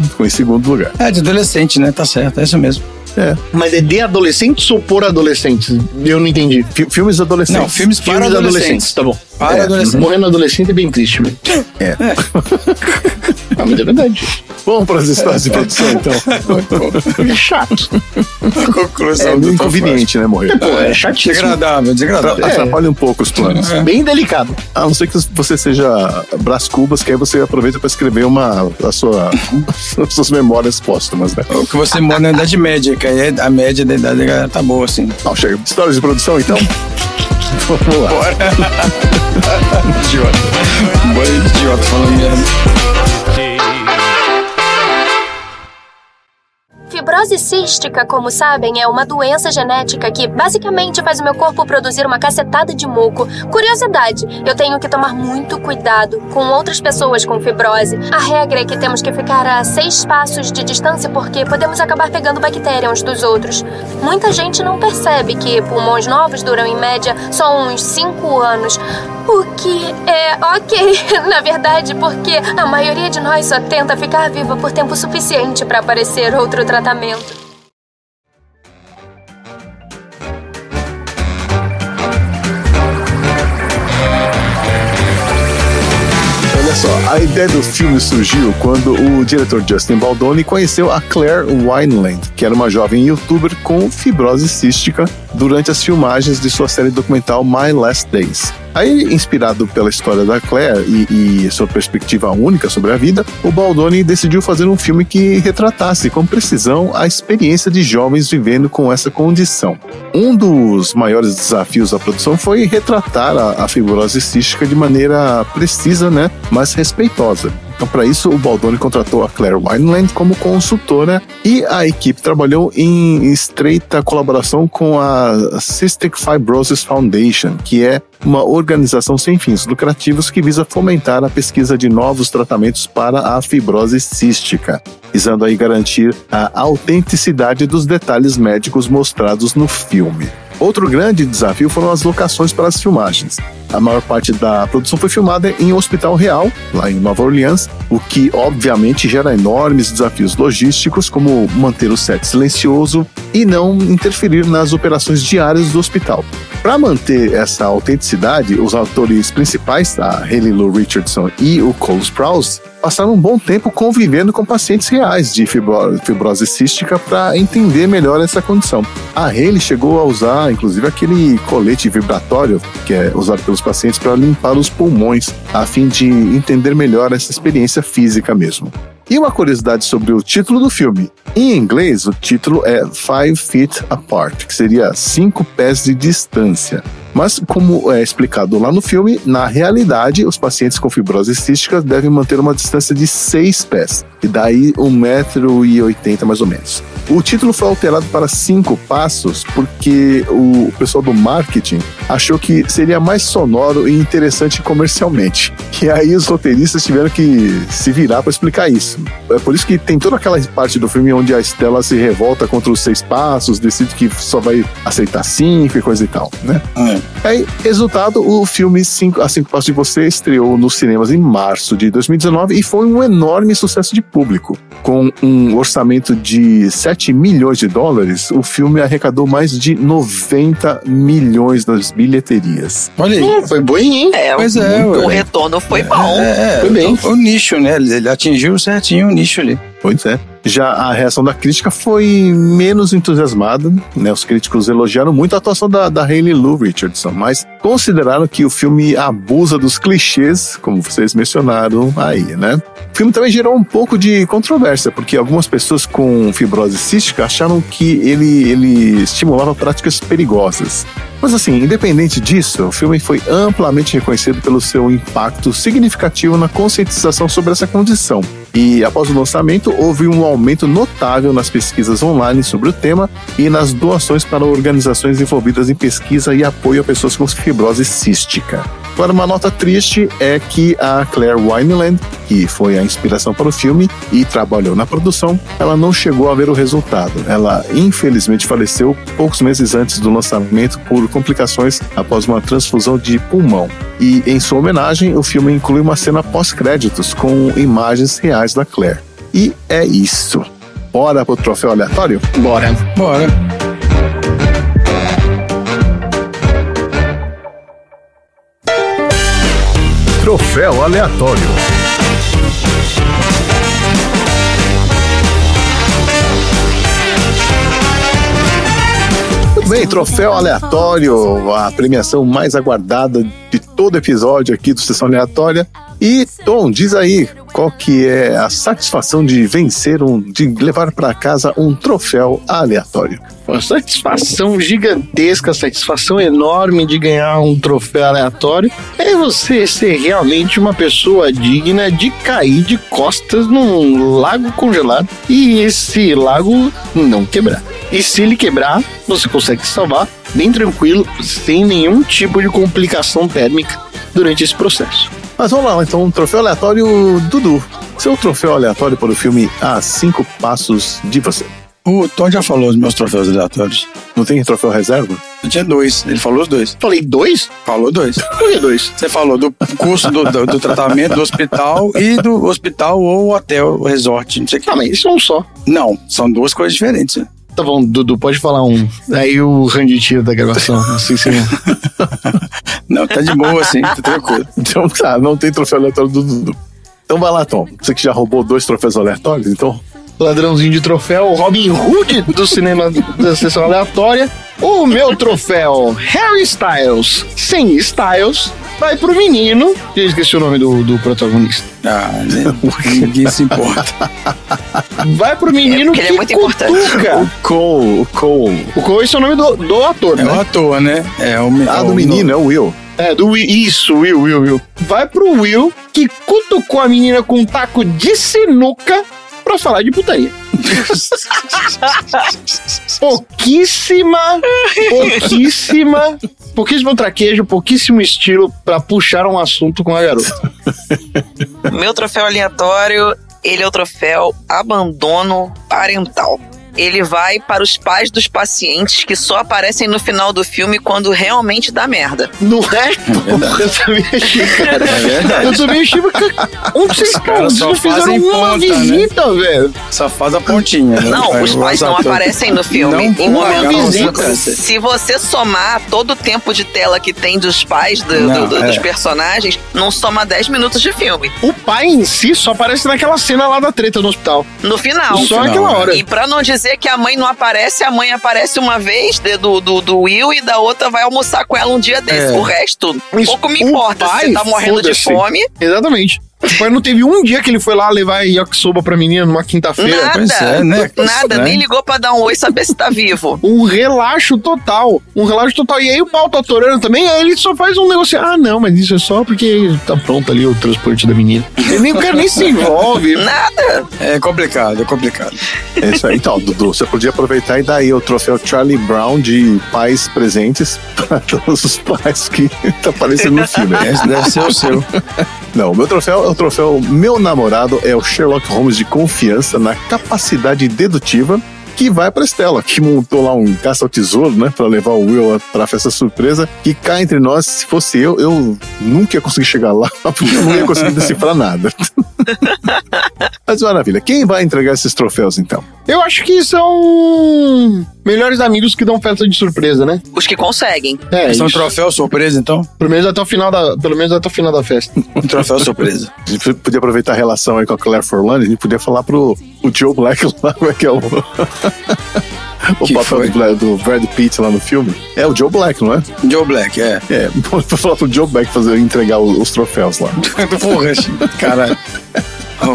Ficou em segundo lugar. De adolescente, né? Tá certo, é isso mesmo. Mas é de adolescentes ou por adolescentes? Eu não entendi. Filmes adolescentes. Não, filmes para adolescentes. Tá bom. Para adolescentes. Morrendo adolescente é bem triste, velho. Mas é verdade. Vamos para as histórias de produção, então. É chato. A conclusão Meio inconveniente, né, morrer? Pô, é chatíssimo. Desagradável. Atrapalha um pouco os planos. Bem delicado. A não ser que você seja Brás Cubas, que aí você aproveita para escrever as suas memórias póstumas, né? O que você mora na Idade Média, que aí a média da idade tá boa, assim. Não, chega. Histórias de produção, então? Vamos lá. Bora. Idiota. Bora de idiota falando merda. Fibrose cística, como sabem, é uma doença genética que basicamente faz o meu corpo produzir uma cacetada de muco. Curiosidade, eu tenho que tomar muito cuidado com outras pessoas com fibrose. A regra é que temos que ficar a 6 passos de distância porque podemos acabar pegando bactéria uns dos outros. Muita gente não percebe que pulmões novos duram em média só uns 5 anos. O que é ok, na verdade, porque a maioria de nós só tenta ficar viva por tempo suficiente para aparecer outro tratamento. Olha só, a ideia do filme surgiu quando o diretor Justin Baldoni conheceu a Claire Wineland, que era uma jovem youtuber com fibrose cística, durante as filmagens de sua série documental My Last Days. Aí, inspirado pela história da Claire e sua perspectiva única sobre a vida, o Baldoni decidiu fazer um filme que retratasse com precisão a experiência de jovens vivendo com essa condição. Um dos maiores desafios da produção foi retratar a fibrose cística de maneira precisa, né, mas respeitosa. Então, para isso, o Baldoni contratou a Claire Wineland como consultora e a equipe trabalhou em estreita colaboração com a Cystic Fibrosis Foundation, que é uma organização sem fins lucrativos que visa fomentar a pesquisa de novos tratamentos para a fibrose cística, visando aí garantir a autenticidade dos detalhes médicos mostrados no filme. Outro grande desafio foram as locações para as filmagens. A maior parte da produção foi filmada em um hospital real, lá em Nova Orleans, o que obviamente gera enormes desafios logísticos, como manter o set silencioso e não interferir nas operações diárias do hospital. Para manter essa autenticidade, os atores principais, a Haley Lu Richardson e o Cole Sprouse, passaram um bom tempo convivendo com pacientes reais de fibrose cística para entender melhor essa condição. A Haley chegou a usar, inclusive, aquele colete vibratório que é usado pelos pacientes para limpar os pulmões, a fim de entender melhor essa experiência física mesmo. E uma curiosidade sobre o título do filme. Em inglês, o título é 5 Feet Apart, que seria 5 pés de distância. Mas, como é explicado lá no filme, na realidade, os pacientes com fibrose cística devem manter uma distância de 6 pés, e daí 1,80 m mais ou menos. O título foi alterado para 5 passos porque o pessoal do marketing achou que seria mais sonoro e interessante comercialmente. E aí os roteiristas tiveram que se virar para explicar isso. É por isso que tem toda aquela parte do filme onde a Stella se revolta contra os 6 passos, decide que só vai aceitar 5 e coisa e tal, né? Aí, resultado, o filme A 5 Passos de Você estreou nos cinemas em março de 2019 e foi um enorme sucesso de público. Com um orçamento de 7 milhões de dólares, o filme arrecadou mais de 90 milhões nas bilheterias. Olha aí. Foi bom, hein? Pois é. O retorno foi bom. Foi bem. O nicho, né? Ele atingiu certinho o nicho ali. Pois é. Já a reação da crítica foi menos entusiasmada, né? Os críticos elogiaram muito a atuação da Haley Lu Richardson, mas consideraram que o filme abusa dos clichês, como vocês mencionaram aí, né? O filme também gerou um pouco de controvérsia, porque algumas pessoas com fibrose cística acharam que ele estimulava práticas perigosas. Mas assim, independente disso, o filme foi amplamente reconhecido pelo seu impacto significativo na conscientização sobre essa condição. E após o lançamento, houve um aumento notável nas pesquisas online sobre o tema e nas doações para organizações envolvidas em pesquisa e apoio a pessoas com fibrose cística. Agora, uma nota triste é que a Claire Wineland, que foi a inspiração para o filme e trabalhou na produção, ela não chegou a ver o resultado. Ela, infelizmente, faleceu poucos meses antes do lançamento por complicações após uma transfusão de pulmão. E, em sua homenagem, o filme inclui uma cena pós-créditos com imagens reais da Claire. E é isso. Bora pro troféu aleatório? Bora. Troféu aleatório. Muito bem, troféu aleatório, a premiação mais aguardada de todo episódio aqui do Sessão Aleatória. E, Tom, diz aí, qual que é a satisfação de vencer, de levar para casa um troféu aleatório? Uma satisfação gigantesca, satisfação enorme de ganhar um troféu aleatório é você ser realmente uma pessoa digna de cair de costas num lago congelado e esse lago não quebrar. E se ele quebrar, você consegue se salvar bem tranquilo, sem nenhum tipo de complicação térmica durante esse processo. Mas vamos lá, então, um troféu aleatório, Dudu. Seu troféu aleatório para o filme A 5 Passos de Você. O Tom já falou os meus troféus aleatórios. Não tem troféu reserva? Eu tinha 2, ele falou os 2. Falei 2? Falou 2. Por que 2? Você falou do curso do tratamento do hospital e do hospital ou hotel, resort, não sei o que. Ah, mas isso é um só. Não, são duas coisas diferentes. Né? Tá bom, Dudu, pode falar um. Aí o Randy tira da gravação. Assim, sim. Não, tá de boa assim, tá tranquilo. Então tá, não tem troféu aleatório do Dudu. Então vai lá, Tom. Você que já roubou 2 troféus aleatórios, então... Ladrãozinho de troféu, Robin Hood do cinema da sessão aleatória. O meu troféu, Harry Styles, sem Styles, vai pro menino. Eu esqueci o nome do protagonista. Ah, ninguém se importa. Vai pro menino que ele é muito importante. O Cole. O Cole, esse é o nome do ator, né? É o ator, né? Do menino, é o Will. Do Will. Isso, Will. Vai pro Will, que cutucou a menina com um taco de sinuca pra falar de putaria. Pouquíssimo traquejo, pouquíssimo estilo pra puxar um assunto com a garota. Meu troféu aleatório, ele é o troféu abandono parental. Ele vai para os pais dos pacientes que só aparecem no final do filme quando realmente dá merda. Não é? Eu também achei, cara. É verdade. Eu também achei, onde vocês estão? Vocês não fizeram uma visita, velho. Só faz a pontinha, né? Não, os pais não aparecem no filme. Não, Em uma visita. Se você somar todo o tempo de tela que tem dos pais dos personagens, não soma 10 minutos de filme. O pai em si só aparece naquela cena lá da treta no hospital. No final. Só naquela hora. E pra não dizer que a mãe não aparece, a mãe aparece uma vez do Will e da outra vai almoçar com ela um dia desse. O resto, pouco me importa se você tá morrendo de fome. Exatamente. O pai não teve um dia que ele foi lá levar yakisoba pra menina numa quinta-feira. Nada, né? Nada, nem ligou pra dar um oi, saber se tá vivo. Um relaxo total. E aí o pau tá atorando também, aí ele só faz um negócio. Não, mas isso é só porque tá pronto ali o transporte da menina. O cara nem se envolve. Nada. É complicado. É isso aí. Então, Dudu, você podia aproveitar e dar aí o troféu Charlie Brown de pais presentes pra todos os pais que tá aparecendo no filme. Esse deve ser o seu. Não, o meu troféu é o troféu Meu Namorado é o Sherlock Holmes de confiança na capacidade dedutiva, que vai pra Estela, que montou lá um caça ao tesouro, né, pra levar o Will pra festa surpresa, que cá entre nós, se fosse eu nunca ia conseguir chegar lá, porque eu não ia conseguir decifrar nada. Mas maravilha, quem vai entregar esses troféus então? Eu acho que são melhores amigos que dão festa de surpresa, né? Os que conseguem. São isso. troféu surpresa, então? Pelo menos até o final da festa. Um troféu surpresa. A gente podia aproveitar a relação aí com a Claire Forlani, a gente podia falar pro Joe Black lá, como é que é o papel do Brad Pitt lá no filme. É o Joe Black, não é? Joe Black, é. Vou falar pro Joe Black entregar os troféus lá. Porra, caralho.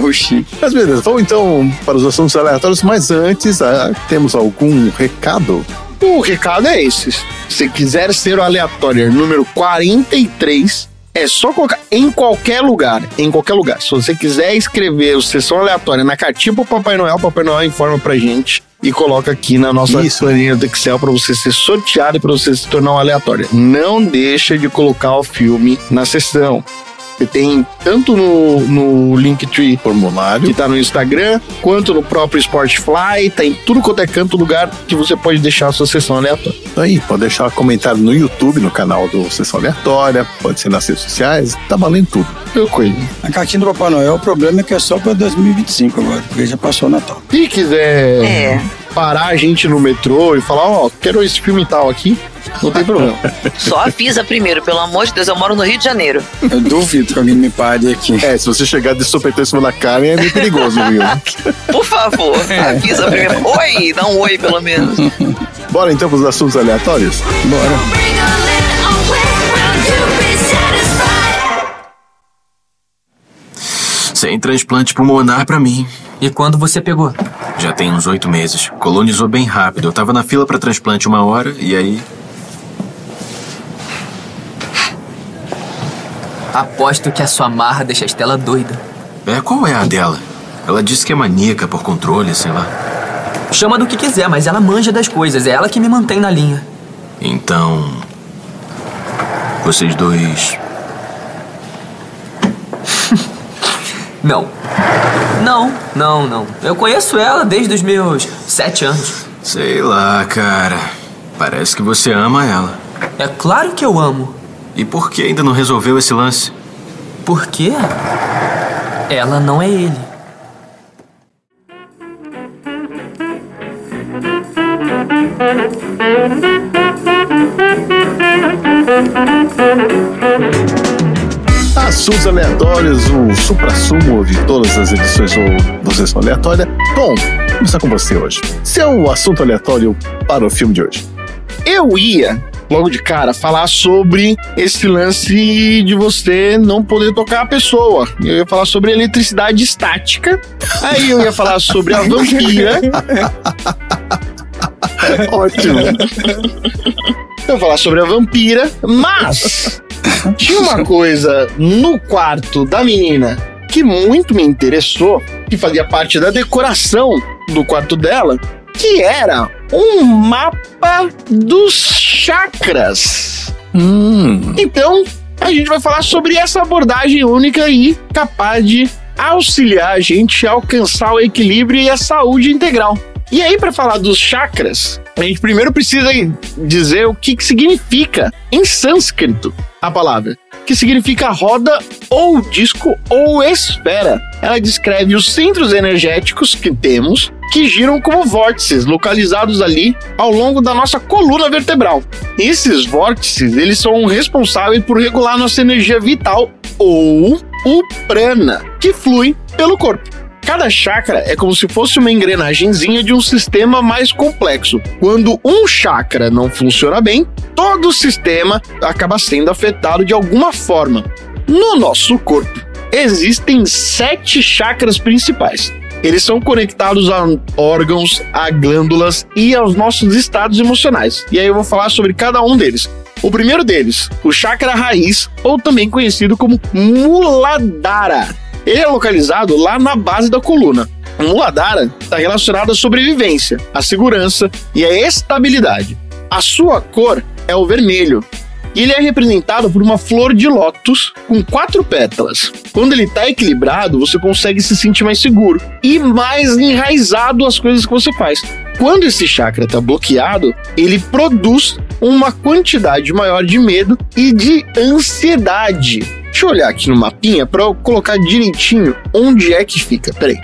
Oxi. Mas beleza, vamos então para os assuntos aleatórios, mas antes, temos algum recado? O recado é esse. Se quiser ser o aleatório número 43, é só colocar em qualquer lugar. Se você quiser escrever o Sessão Aleatória na cartinha pro Papai Noel informa pra gente e coloca aqui na nossa planilha do Excel pra você ser sorteado e pra você se tornar um aleatório. Não deixa de colocar o filme na sessão. Você tem tanto no Linktree formulário que tá no Instagram, quanto no próprio Spotify, tá em tudo quanto é canto, lugar que você pode deixar a sua sessão aleatória. Aí, pode deixar comentário no YouTube, no canal do Sessão Aleatória, pode ser nas redes sociais, tá valendo tudo. A cartinha do Papai Noel, o problema é que é só pra 2025 agora, porque já passou o Natal. Se quiser parar a gente no metrô e falar, quero esse filme tal aqui, não tem problema. Só avisa primeiro, pelo amor de Deus, eu moro no Rio de Janeiro. Eu duvido que alguém me pare aqui. Se você chegar de sopetão em cima da cara, é meio perigoso, viu? Por favor, avisa primeiro. Oi, dá um oi pelo menos. Bora então pros assuntos aleatórios? Bora. Sem transplante pulmonar pra mim. E quando você pegou? Já tem uns 8 meses. Colonizou bem rápido. Eu tava na fila pra transplante 1 hora e aí... Aposto que a sua marra deixa a Estela doida. Qual é a dela? Ela disse que é maníaca por controle, sei lá. Chama do que quiser, mas ela manja das coisas. É ela que me mantém na linha. Então... Vocês dois... Não. Eu conheço ela desde os meus 7 anos. Sei lá, cara. Parece que você ama ela. É claro que eu amo. E por que ainda não resolveu esse lance? Por quê? Ela não é ele. Assuntos aleatórios, o supra-sumo de todas as edições do Sessão Aleatória. Bom, vamos começar com você hoje. Seu assunto aleatório para o filme de hoje. Eu ia, logo de cara, falar sobre esse lance de você não poder tocar a pessoa. Eu ia falar sobre eletricidade estática. Aí eu ia falar sobre a vampira. Ótimo. Eu ia falar sobre a vampira, mas Tinha uma coisa no quarto da menina que muito me interessou, que fazia parte da decoração do quarto dela, que era um mapa dos chakras. Então, a gente vai falar sobre essa abordagem única e capaz de auxiliar a gente a alcançar o equilíbrio e a saúde integral. E aí, para falar dos chakras, a gente primeiro precisa dizer o que significa em sânscrito a palavra, que significa roda ou disco ou esfera. Ela descreve os centros energéticos que temos, que giram como vórtices localizados ali ao longo da nossa coluna vertebral. Esses vórtices, eles são responsáveis por regular nossa energia vital ou o prana, que flui pelo corpo. Cada chakra é como se fosse uma engrenagenzinha de um sistema mais complexo. Quando um chakra não funciona bem, todo o sistema acaba sendo afetado de alguma forma. No nosso corpo, existem 7 chakras principais. Eles são conectados a órgãos, a glândulas e aos nossos estados emocionais. E aí eu vou falar sobre cada um deles. O primeiro deles, o chakra raiz, ou também conhecido como Muladhara. Ele é localizado lá na base da coluna. O Muladhara está relacionado à sobrevivência, à segurança e à estabilidade. A sua cor é o vermelho. E ele é representado por uma flor de lótus com 4 pétalas. Quando ele está equilibrado, você consegue se sentir mais seguro e mais enraizado às coisas que você faz. Quando esse chakra está bloqueado, ele produz uma quantidade maior de medo e de ansiedade. Deixa eu olhar aqui no mapinha para eu colocar direitinho onde é que fica. Peraí.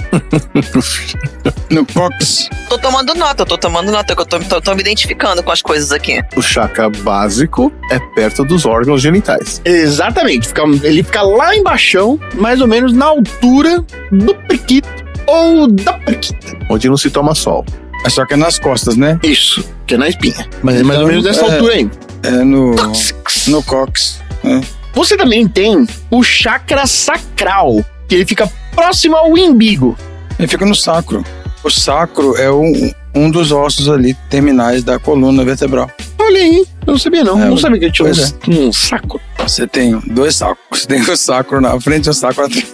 No cox. Tô tomando nota, que eu tô me identificando com as coisas aqui. O chakra básico é perto dos órgãos genitais. Exatamente. Ele fica lá embaixo, mais ou menos na altura do periquito ou da periquita. Onde não se toma sol. É só que é nas costas, né? Isso, que é na espinha. Mas é mais ou menos nessa altura aí. É no cox. Você também tem o chakra sacral, que ele fica próximo ao umbigo. Ele fica no sacro. O sacro é um dos ossos ali terminais da coluna vertebral. Olha aí, eu não sabia não. Não sabia que eu tinha um sacro. Você tem 2 sacos. Você tem o sacro na frente e o sacro atrás.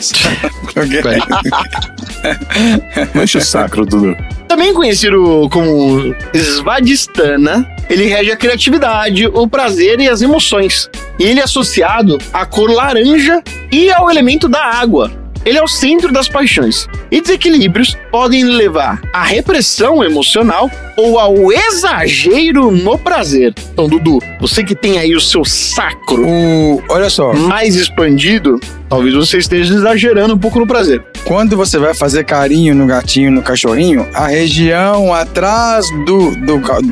Mancha o sacro, Dudu. Também conhecido como Svadhisthana, ele rege a criatividade, o prazer e as emoções. E ele é associado à cor laranja e ao elemento da água. Ele é o centro das paixões. E desequilíbrios podem levar à repressão emocional ou ao exagero no prazer. Então, Dudu, você que tem aí o seu sacro olha só, mais expandido, talvez você esteja exagerando um pouco no prazer. Quando você vai fazer carinho no gatinho, no cachorrinho, a região atrás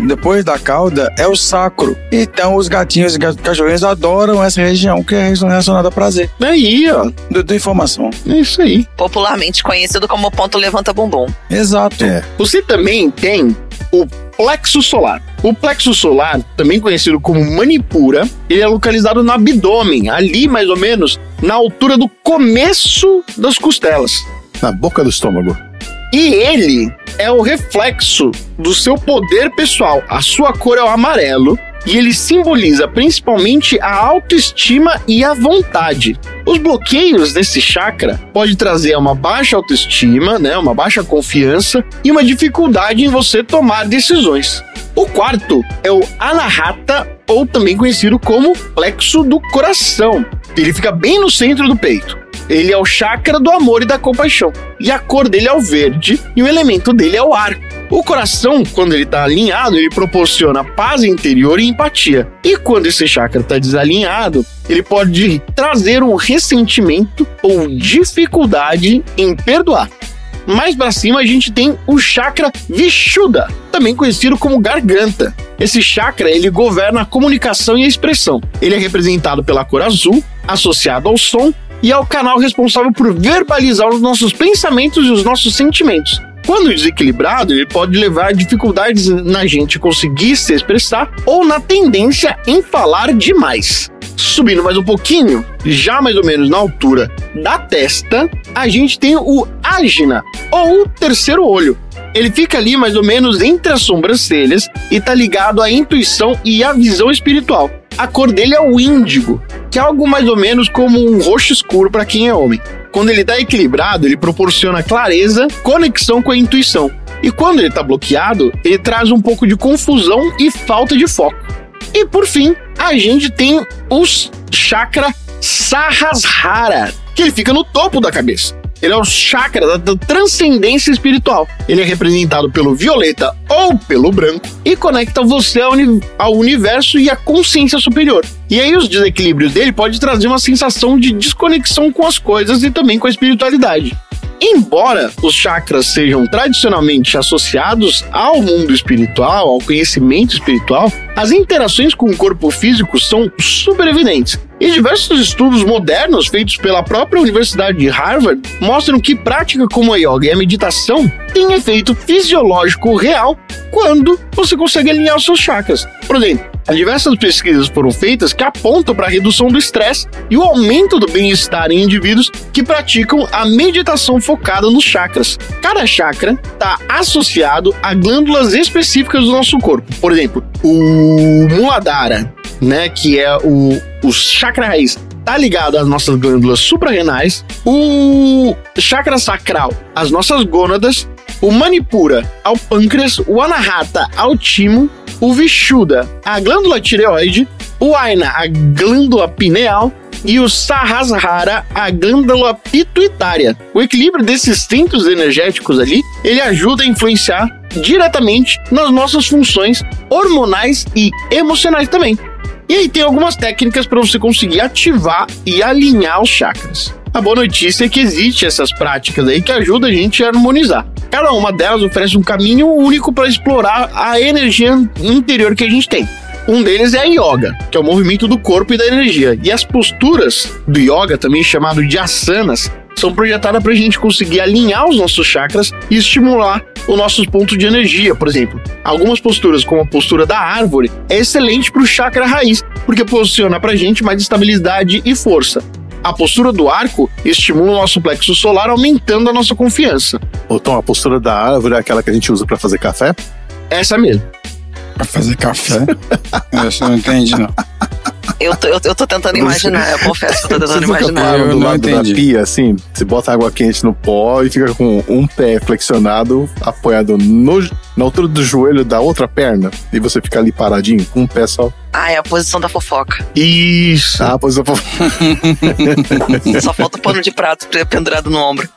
depois da cauda é o sacro. Então os gatinhos e cachorrinhos adoram essa região que é relacionada a prazer. Aí, ó. Dudu informação. É isso aí. Popularmente conhecido como ponto levanta bumbum. Exato. Você também tem o plexo solar. O plexo solar, também conhecido como Manipura, ele é localizado no abdômen, ali mais ou menos na altura do começo das costelas. Na boca do estômago. E ele é o reflexo do seu poder pessoal. A sua cor é o amarelo e ele simboliza principalmente a autoestima e a vontade. Os bloqueios desse chakra podem trazer uma baixa autoestima, uma baixa confiança e uma dificuldade em você tomar decisões. O quarto é o Anahata, ou também conhecido como plexo do coração. Ele fica bem no centro do peito. Ele é o chakra do amor e da compaixão. E a cor dele é o verde e o elemento dele é o ar. O coração, quando ele está alinhado, ele proporciona paz interior e empatia. E quando esse chakra está desalinhado, ele pode trazer um ressentimento ou dificuldade em perdoar. Mais para cima a gente tem o chakra Vishuddha, também conhecido como garganta. Esse chakra ele governa a comunicação e a expressão. Ele é representado pela cor azul, associado ao som, e é o canal responsável por verbalizar os nossos pensamentos e os nossos sentimentos. Quando desequilibrado, ele pode levar a dificuldades na gente conseguir se expressar ou na tendência em falar demais. Subindo mais um pouquinho, já mais ou menos na altura da testa, a gente tem o Ajna, ou o terceiro olho. Ele fica ali mais ou menos entre as sobrancelhas e está ligado à intuição e à visão espiritual. A cor dele é o índigo, que é algo mais ou menos como um roxo escuro para quem é homem. Quando ele está equilibrado, ele proporciona clareza, conexão com a intuição. E quando ele está bloqueado, ele traz um pouco de confusão e falta de foco. E por fim, a gente tem os chakra Sahasrara, que ele fica no topo da cabeça. Ele é o chakra da transcendência espiritual. Ele é representado pelo violeta ou pelo branco e conecta você ao universo e à consciência superior. E aí os desequilíbrios dele podem trazer uma sensação de desconexão com as coisas e também com a espiritualidade. Embora os chakras sejam tradicionalmente associados ao mundo espiritual, ao conhecimento espiritual, as interações com o corpo físico são super evidentes. E diversos estudos modernos feitos pela própria Universidade de Harvard mostram que prática como a yoga e a meditação têm efeito fisiológico real quando você consegue alinhar os seus chakras. Por exemplo, diversas pesquisas foram feitas que apontam para a redução do estresse e o aumento do bem-estar em indivíduos que praticam a meditação focada nos chakras. Cada chakra está associado a glândulas específicas do nosso corpo. Por exemplo, o Muladhara, né, que é o chakra raiz, está ligado às nossas glândulas suprarrenais. O chakra sacral, às nossas gônadas. O Manipura, ao pâncreas. O Anahata, ao timo. O Vishuddha, a glândula tireoide. O Aina, a glândula pineal. E o Sahasrara, a glândula pituitária. O equilíbrio desses centros energéticos ali, ele ajuda a influenciar diretamente nas nossas funções hormonais e emocionais também. E aí tem algumas técnicas para você conseguir ativar e alinhar os chakras. A boa notícia é que existem essas práticas aí que ajudam a gente a harmonizar. Cada uma delas oferece um caminho único para explorar a energia interior que a gente tem. Um deles é a yoga, que é o movimento do corpo e da energia. E as posturas do yoga, também chamado de asanas, são projetadas para a gente conseguir alinhar os nossos chakras e estimular os nossos pontos de energia. Por exemplo, algumas posturas, como a postura da árvore, é excelente para o chakra raiz, porque posiciona para a gente mais estabilidade e força. A postura do arco estimula o nosso plexo solar, aumentando a nossa confiança. Ô Tom, a postura da árvore é aquela que a gente usa para fazer café? Essa mesmo. Pra fazer café? Você não entende, não. Eu tô tentando imaginar, eu confesso que eu tô tentando imaginar. Do lado da pia, assim, você bota água quente no pó e fica com um pé flexionado, apoiado na altura do joelho da outra perna, e você fica ali paradinho, com um pé só. Ah, é a posição da fofoca. Isso. Ah, a posição da fofoca. Só falta o pano de prato pendurado no ombro.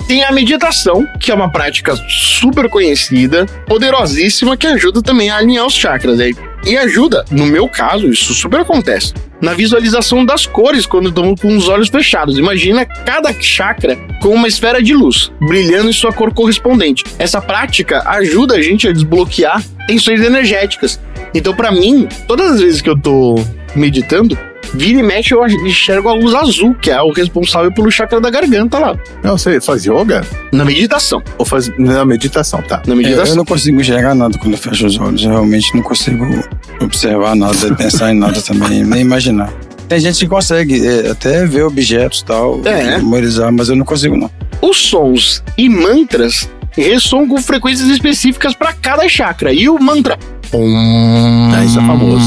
Tem a meditação, que é uma prática super conhecida, poderosíssima, que ajuda também a alinhar os chakras aí. E ajuda, no meu caso, isso super acontece, na visualização das cores quando estamos com os olhos fechados. Imagina cada chakra com uma esfera de luz, brilhando em sua cor correspondente. Essa prática ajuda a gente a desbloquear tensões energéticas. Então, pra mim, todas as vezes que eu tô meditando, vira e mexe eu enxergo a luz azul, que é o responsável pelo chakra da garganta lá. Não, você faz yoga? Na meditação. Ou faz na meditação, tá. Na meditação. Eu não consigo enxergar nada quando eu fecho os olhos. Eu realmente não consigo observar nada, pensar em nada também, nem imaginar. Tem gente que consegue até ver objetos e tal, memorizar, mas eu não consigo, não. Os sons e mantras ressoam com frequências específicas para cada chakra. E o mantra isso é famoso.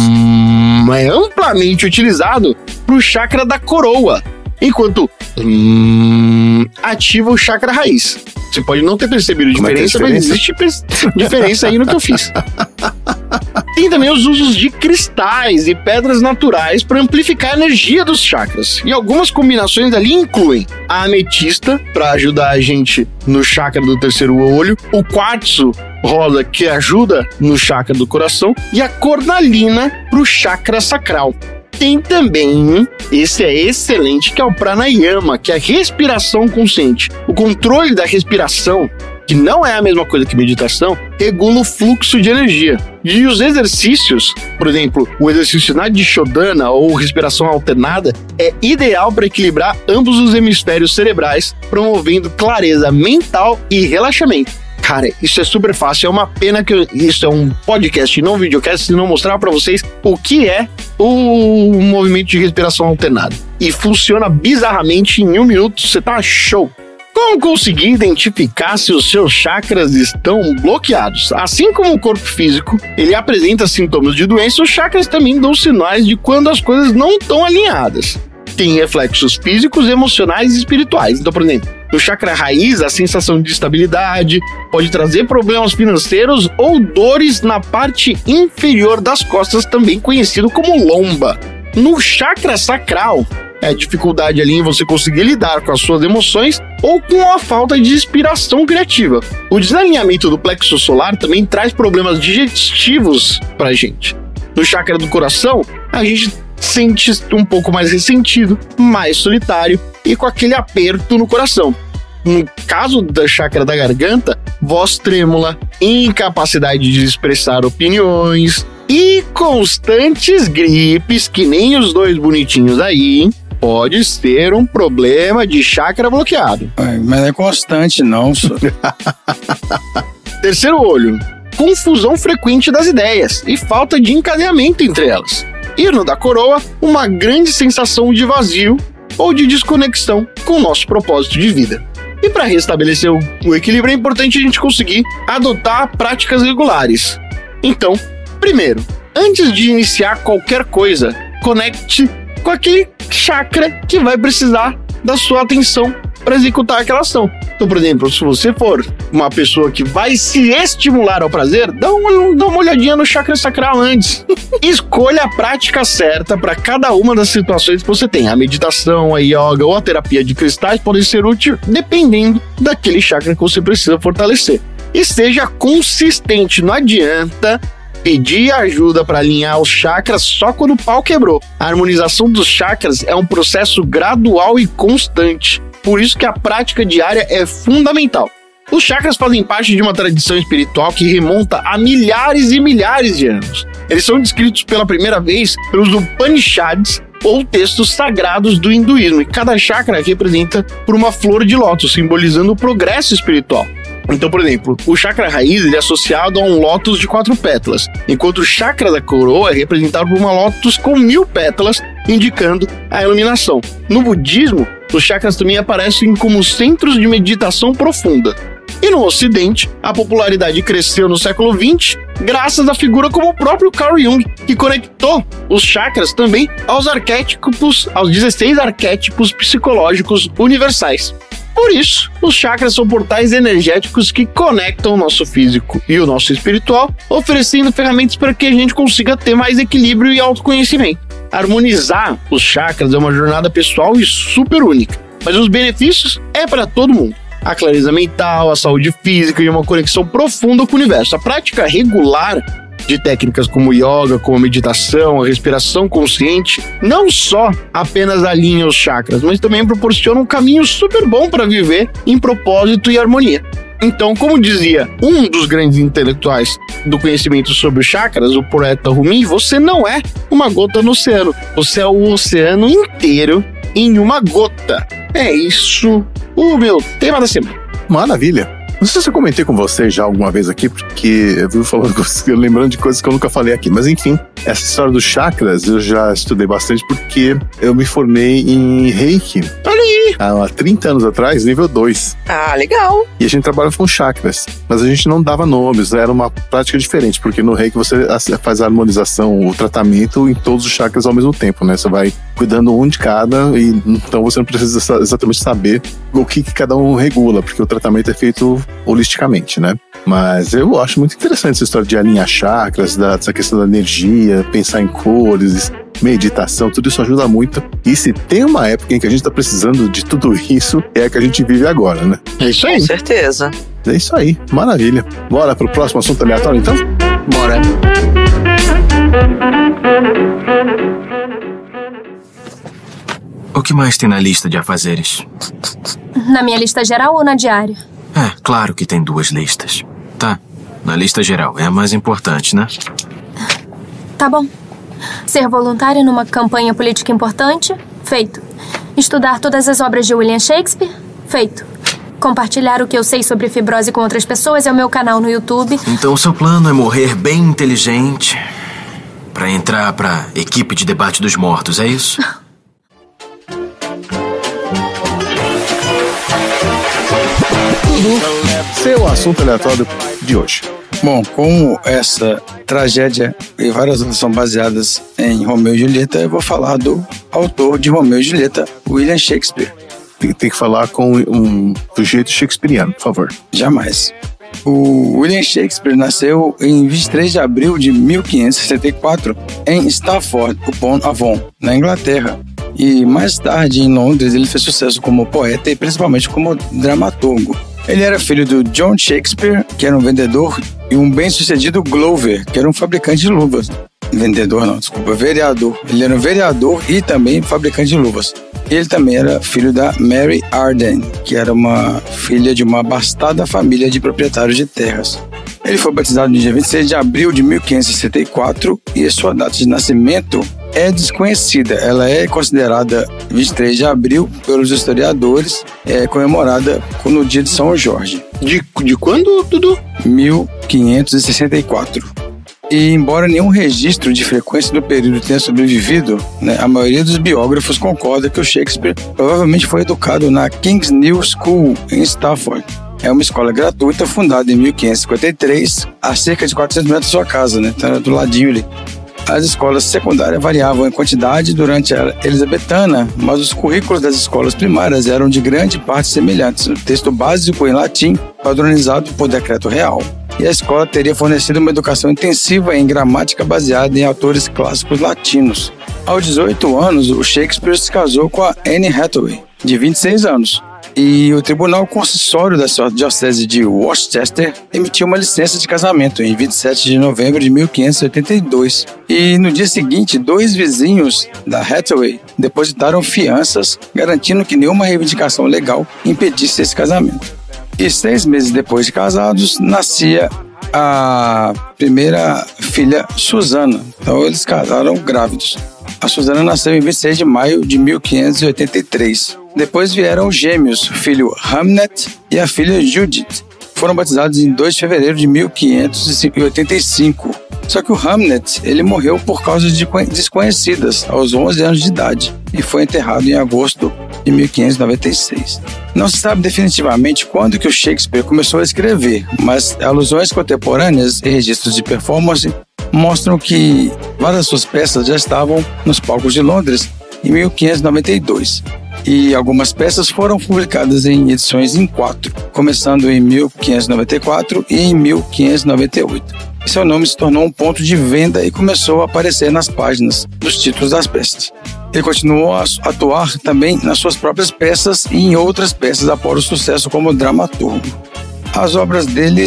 É amplamente utilizado para o chakra da coroa, enquanto ativa o chakra raiz. Você pode não ter percebido a diferença, mas existe diferença aí no que eu fiz. Tem também os usos de cristais e pedras naturais para amplificar a energia dos chakras. E algumas combinações ali incluem a ametista, para ajudar a gente no chakra do terceiro olho, o quartzo rosa, que ajuda no chakra do coração, e a cornalina para o chakra sacral. Tem também, esse é excelente, que é o pranayama, que é a respiração consciente. O controle da respiração, que não é a mesma coisa que meditação, regula o fluxo de energia. E os exercícios, por exemplo, o exercício Nadishodana ou respiração alternada, é ideal para equilibrar ambos os hemisférios cerebrais, promovendo clareza mental e relaxamento. Cara, isso é super fácil, é uma pena que isso é um podcast e não um videocast, se não mostrar pra vocês o que é o movimento de respiração alternada. E funciona bizarramente em 1 minuto, você tá show. Como conseguir identificar se os seus chakras estão bloqueados? Assim como o corpo físico, ele apresenta sintomas de doença, os chakras também dão sinais de quando as coisas não estão alinhadas. Tem reflexos físicos, emocionais e espirituais. Então, por exemplo, no chakra raiz, a sensação de estabilidade pode trazer problemas financeiros ou dores na parte inferior das costas, também conhecido como lomba. No chakra sacral, é a dificuldade ali em você conseguir lidar com as suas emoções ou com a falta de inspiração criativa. O desalinhamento do plexo solar também traz problemas digestivos pra gente. No chakra do coração, a gente sente um pouco mais ressentido, mais solitário e com aquele aperto no coração. No caso da chakra da garganta, voz trêmula, incapacidade de expressar opiniões e constantes gripes, que nem os dois bonitinhos aí, pode ser um problema de chakra bloqueado. Mas não é constante, não, senhor. Terceiro olho, confusão frequente das ideias e falta de encadeamento entre elas. E no da coroa, uma grande sensação de vazio ou de desconexão com o nosso propósito de vida. E para restabelecer o equilíbrio é importante a gente conseguir adotar práticas regulares. Então, primeiro, antes de iniciar qualquer coisa, conecte com aquele chakra que vai precisar da sua atenção para executar aquela ação. Então, por exemplo, se você for uma pessoa que vai se estimular ao prazer, dá uma olhadinha no chakra sacral antes. Escolha a prática certa para cada uma das situações que você tem. A meditação, a yoga ou a terapia de cristais podem ser úteis dependendo daquele chakra que você precisa fortalecer. E seja consistente, não adianta pedir ajuda para alinhar os chakras só quando o pau quebrou. A harmonização dos chakras é um processo gradual e constante. Por isso que a prática diária é fundamental. Os chakras fazem parte de uma tradição espiritual que remonta a milhares e milhares de anos. Eles são descritos pela primeira vez pelos Upanishads, ou textos sagrados do hinduísmo, e cada chakra representa por uma flor de lótus, simbolizando o progresso espiritual. Então, por exemplo, o chakra raiz ele é associado a um lótus de 4 pétalas, enquanto o chakra da coroa é representado por uma lótus com 1000 pétalas, indicando a iluminação. No budismo, os chakras também aparecem como centros de meditação profunda. E no Ocidente, a popularidade cresceu no século XX graças à figura como o próprio Carl Jung, que conectou os chakras também aos 16 arquétipos psicológicos universais. Por isso, os chakras são portais energéticos que conectam o nosso físico e o nosso espiritual, oferecendo ferramentas para que a gente consiga ter mais equilíbrio e autoconhecimento. Harmonizar os chakras é uma jornada pessoal e super única, mas os benefícios é para todo mundo. A clareza mental, a saúde física e uma conexão profunda com o universo. A prática regular de técnicas como yoga, como a meditação, a respiração consciente, não só apenas alinha os chakras, mas também proporciona um caminho super bom para viver em propósito e harmonia. Então, como dizia um dos grandes intelectuais do conhecimento sobre os chakras, o poeta Rumi, você não é uma gota no oceano, você é o oceano inteiro em uma gota. É isso o meu tema da semana. Maravilha. Não sei se eu comentei com vocês já alguma vez aqui, porque eu vivo falando com vocês, lembrando de coisas que eu nunca falei aqui. Mas enfim, essa história dos chakras eu já estudei bastante porque eu me formei em Reiki. Olha aí! Há 30 anos atrás, nível 2. Ah, legal! E a gente trabalha com chakras, mas a gente não dava nomes, era uma prática diferente, porque no Reiki você faz a harmonização, o tratamento em todos os chakras ao mesmo tempo, né? Você vai cuidando um de cada, e então você não precisa exatamente saber o que cada um regula, porque o tratamento é feito holisticamente, né? Mas eu acho muito interessante essa história de alinhar chakras, dessa questão da energia, pensar em cores, meditação, tudo isso ajuda muito. E se tem uma época em que a gente tá precisando de tudo isso, é a que a gente vive agora, né? É isso aí. Com certeza. É isso aí, maravilha. Bora pro próximo assunto aleatório, então? Bora. O que mais tem na lista de afazeres? Na minha lista geral ou na diária? É, claro que tem 2 listas. Tá, na lista geral, é a mais importante, né? Tá bom. Ser voluntária numa campanha política importante? Feito. Estudar todas as obras de William Shakespeare? Feito. Compartilhar o que eu sei sobre fibrose com outras pessoas é o meu canal no YouTube. Então o seu plano é morrer bem inteligente pra entrar pra equipe de debate dos mortos, é isso? do seu assunto aleatório de hoje. Bom, como essa tragédia e várias outras são baseadas em Romeu e Julieta, eu vou falar do autor de Romeu e Julieta, William Shakespeare. Tem que falar do jeito shakespeariano, por favor. Jamais. O William Shakespeare nasceu em 23 de abril de 1564 em Stratford-upon-Avon, na Inglaterra. E mais tarde, em Londres, ele fez sucesso como poeta e principalmente como dramaturgo. Ele era filho do John Shakespeare, que era um vendedor, e um bem-sucedido Glover, que era um fabricante de luvas. Vereador. Ele era um vereador e também fabricante de luvas. Ele também era filho da Mary Arden, que era uma filha de uma abastada família de proprietários de terras. Ele foi batizado no dia 26 de abril de 1564 e sua data de nascimento é desconhecida. Ela é considerada 23 de abril pelos historiadores, comemorada no dia de São Jorge. De quando, Dudu? 1564. E embora nenhum registro de frequência do período tenha sobrevivido, a maioria dos biógrafos concorda que o Shakespeare provavelmente foi educado na King's New School, em Stafford. É uma escola gratuita fundada em 1553, a cerca de 400 metros da sua casa, tá do ladinho ali. As escolas secundárias variavam em quantidade durante a era elizabetana, mas os currículos das escolas primárias eram de grande parte semelhantes. O texto básico em latim, padronizado por decreto real. E a escola teria fornecido uma educação intensiva em gramática baseada em autores clássicos latinos. Aos 18 anos, o Shakespeare se casou com a Anne Hathaway, de 26 anos. E o Tribunal Concessório da Diocese de Worcester emitiu uma licença de casamento em 27 de novembro de 1582. E no dia seguinte, 2 vizinhos da Hathaway depositaram fianças, garantindo que nenhuma reivindicação legal impedisse esse casamento. E 6 meses depois de casados, nascia a primeira filha, Susana. Então eles casaram grávidos. A Susana nasceu em 26 de maio de 1583. Depois vieram os gêmeos, o filho Hamnet e a filha Judith. Foram batizados em 2 de fevereiro de 1585. Só que o Hamnet, ele morreu por causas desconhecidas aos 11 anos de idade e foi enterrado em agosto de 1596. Não se sabe definitivamente quando que o Shakespeare começou a escrever, mas alusões contemporâneas e registros de performance mostram que várias suas peças já estavam nos palcos de Londres em 1592. E algumas peças foram publicadas em edições em 4, começando em 1594 e em 1598. E seu nome se tornou um ponto de venda e começou a aparecer nas páginas dos títulos das peças. Ele continuou a atuar também nas suas próprias peças e em outras peças após o sucesso como dramaturgo. As obras dele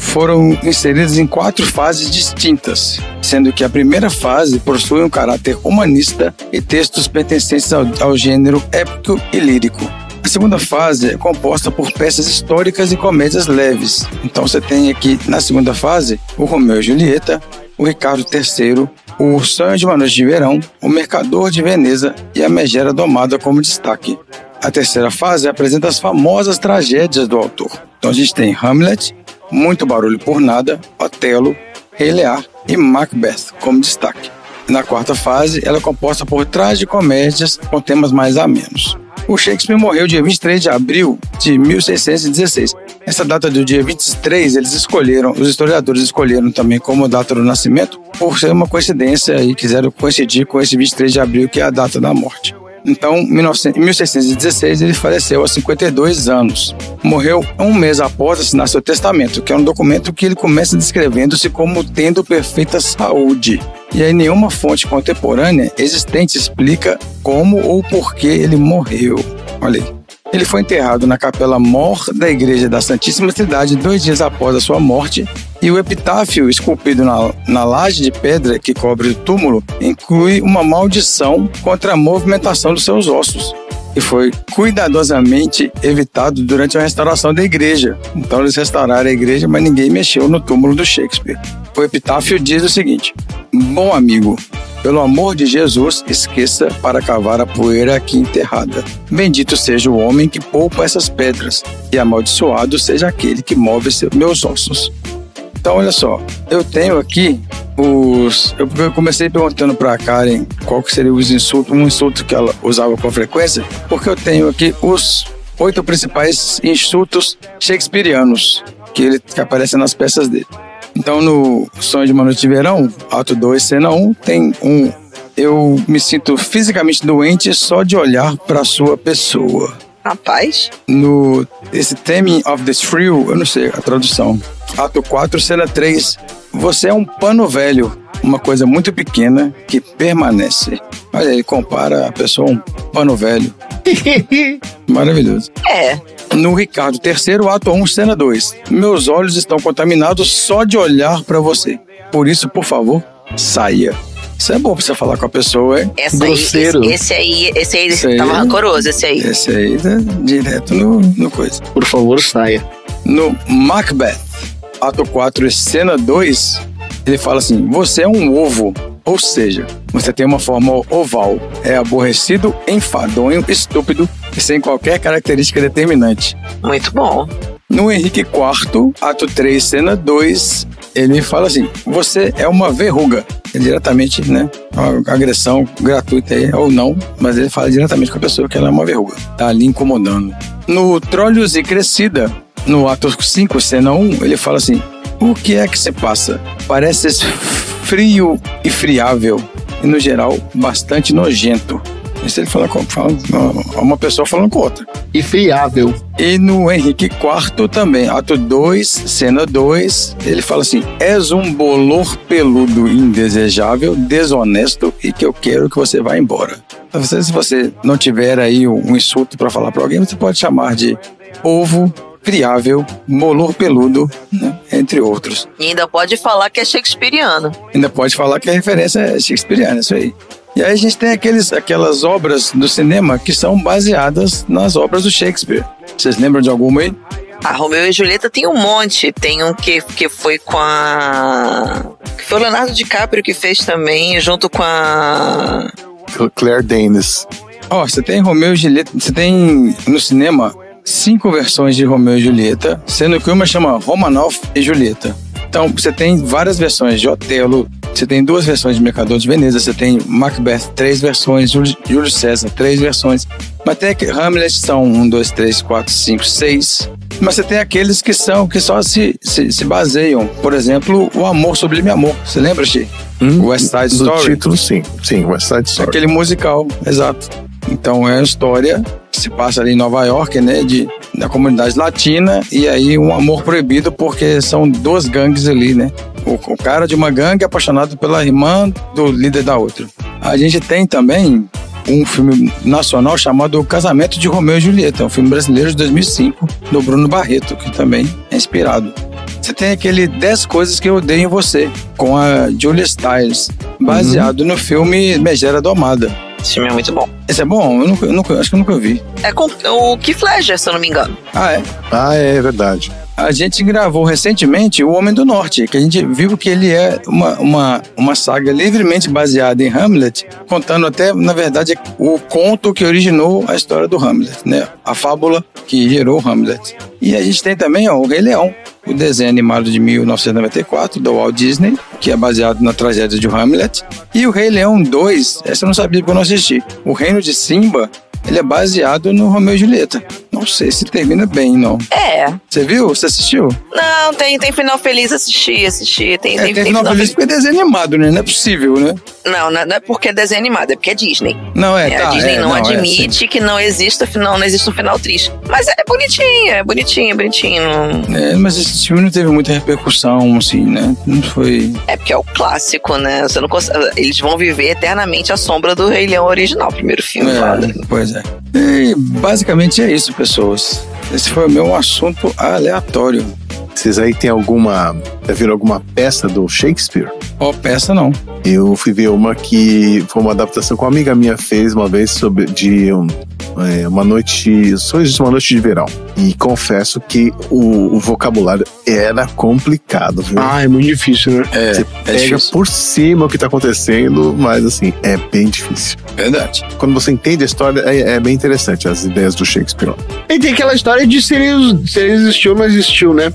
foram inseridas em 4 fases distintas, sendo que a primeira fase possui um caráter humanista e textos pertencentes ao gênero épico e lírico. A segunda fase é composta por peças históricas e comédias leves. Então você tem aqui, na segunda fase, o Romeu e Julieta, o Ricardo III, o Sonho de uma Noite de Verão, o Mercador de Veneza e a Megera Domada como destaque. A terceira fase apresenta as famosas tragédias do autor. Então a gente tem Hamlet, Muito Barulho por Nada, Otelo, Rei Lear e Macbeth como destaque. Na quarta fase, ela é composta por tragicomédias com temas mais amenos. O Shakespeare morreu dia 23 de abril de 1616. Essa data do dia 23, os historiadores escolheram também como data do nascimento, por ser uma coincidência e quiseram coincidir com esse 23 de abril, que é a data da morte. Então, em 1616, ele faleceu aos 52 anos. Morreu um mês após assinar seu testamento, que é um documento que ele começa descrevendo-se como tendo perfeita saúde. E aí nenhuma fonte contemporânea existente explica como ou por que ele morreu. Olha aí. Ele foi enterrado na Capela Mor da Igreja da Santíssima Trindade 2 dias após a sua morte, e o epitáfio esculpido na laje de pedra que cobre o túmulo inclui uma maldição contra a movimentação dos seus ossos, e foi cuidadosamente evitado durante a restauração da igreja. Então eles restauraram a igreja, mas ninguém mexeu no túmulo do Shakespeare. O epitáfio diz o seguinte: bom amigo, pelo amor de Jesus, esqueça para cavar a poeira aqui enterrada. Bendito seja o homem que poupa essas pedras, e amaldiçoado seja aquele que move meus ossos. Então, olha só, eu tenho aqui eu comecei perguntando para a Karen qual que seria os insultos, um insulto que ela usava com frequência, porque eu tenho aqui os 8 principais insultos shakespearianos que aparecem nas peças dele. Então, no Sonho de uma Noite de Verão, ato 2, cena 1, tem um: eu me sinto fisicamente doente só de olhar para sua pessoa. Rapaz. Esse Theme of the Thrill, eu não sei a tradução. Ato 4, cena 3, você é um pano velho, uma coisa muito pequena que permanece. Olha, ele compara a pessoa a um pano velho. Maravilhoso. No Ricardo III, ato 1, cena 2, meus olhos estão contaminados só de olhar pra você. Por isso, por favor, saia. Isso é bom pra você falar com a pessoa, é grosseiro. Esse aí tava rancoroso, esse aí. Esse aí tá direto no coisa. Por favor, saia. No Macbeth, ato 4, cena 2, ele fala assim: você é um ovo, ou seja, você tem uma forma oval, é aborrecido, enfadonho, estúpido e sem qualquer característica determinante. Muito bom. No Henrique IV, ato 3, cena 2, ele fala assim: você é uma verruga. É diretamente, né? Uma agressão gratuita aí, ou não, mas ele fala diretamente com a pessoa que ela é uma verruga. Tá ali incomodando. No Trolhos e Crescida, no ato 5, cena 1, ele fala assim: o que é que se passa? Pareces frio e friável, e no geral, bastante nojento. Isso ele fala uma pessoa falando com outra. E friável. E no Henrique IV também, ato 2, cena 2, ele fala assim: és um bolor peludo indesejável, desonesto e que eu quero que você vá embora. Então, se você não tiver aí um insulto para falar para alguém, você pode chamar de ovo, friável, bolor peludo, né? Entre outros. E ainda pode falar que é shakespeariano. Ainda pode falar que a referência é shakespeariana, isso aí. E aí a gente tem aquelas obras do cinema que são baseadas nas obras do Shakespeare. Vocês lembram de alguma aí? A Romeu e Julieta tem um monte. Tem um que foi com a... que foi o Leonardo DiCaprio que fez também, junto com a... Claire Danes. Você tem Romeu e Julieta, você tem no cinema 5 versões de Romeu e Julieta, sendo que uma chama Romanoff e Julieta. Então, você tem várias versões de Otelo, você tem 2 versões de Mercador de Veneza, você tem Macbeth, 3 versões, Júlio César, 3 versões. Mas tem Hamlet, são 1, 2, 3, 4, 5, 6. Mas você tem aqueles que só se baseiam. Por exemplo, O Amor Sublime Amor. Você lembra, Chi? West Side Story? Do título, sim. Sim, West Side Story. Aquele musical, exato. Então é a história que se passa ali em Nova York, né, da comunidade latina, e aí um amor proibido porque são 2 gangues ali, né? O cara de uma gangue é apaixonado pela irmã do líder da outra. A gente tem também um filme nacional chamado O Casamento de Romeu e Julieta, um filme brasileiro de 2005, do Bruno Barreto, que também é inspirado. Você tem aquele 10 Coisas que Eu Odeio em Você, com a Julia Stiles, baseado no filme Megera Domada. Esse filme é muito bom. Esse é bom? Acho que eu nunca vi. É com o Keith Ledger, se eu não me engano. É verdade. A gente gravou recentemente O Homem do Norte, que a gente viu que ele é uma saga livremente baseada em Hamlet, contando até, na verdade, o conto que originou a história do Hamlet, né? A fábula que gerou Hamlet. E a gente tem também o Rei Leão, o desenho animado de 1994, do Walt Disney, que é baseado na tragédia de Hamlet. E o Rei Leão 2, essa eu não sabia porque eu não assisti. O Reino de Simba, ele é baseado no Romeu e Julieta. Não sei se termina bem, não. Você viu? Você assistiu? Não, tem final feliz, assisti. Tem final feliz porque é desenho animado, né? Não é possível, né? Não é porque é desenho animado, é porque é Disney. A Disney não admite que não existe um final triste. Mas é bonitinho. Mas esse filme não teve muita repercussão, assim, né? Não foi... É porque é o clássico, né? Você não consegue... Eles vão viver eternamente a sombra do Rei Leão original, primeiro filme. Pois é. E basicamente é isso, pessoas. Esse foi o meu assunto aleatório. Vocês aí tem já viram alguma peça do Shakespeare? Peça não. Eu fui ver uma que foi uma adaptação que uma amiga minha fez uma vez uma noite de verão. E confesso que o vocabulário era complicado, viu? É muito difícil, né? Você pega difícil por cima o que tá acontecendo, mas assim, é bem difícil. Verdade. Quando você entende a história, é bem interessante as ideias do Shakespeare. E tem aquela história de se ele existiu ou não existiu, né?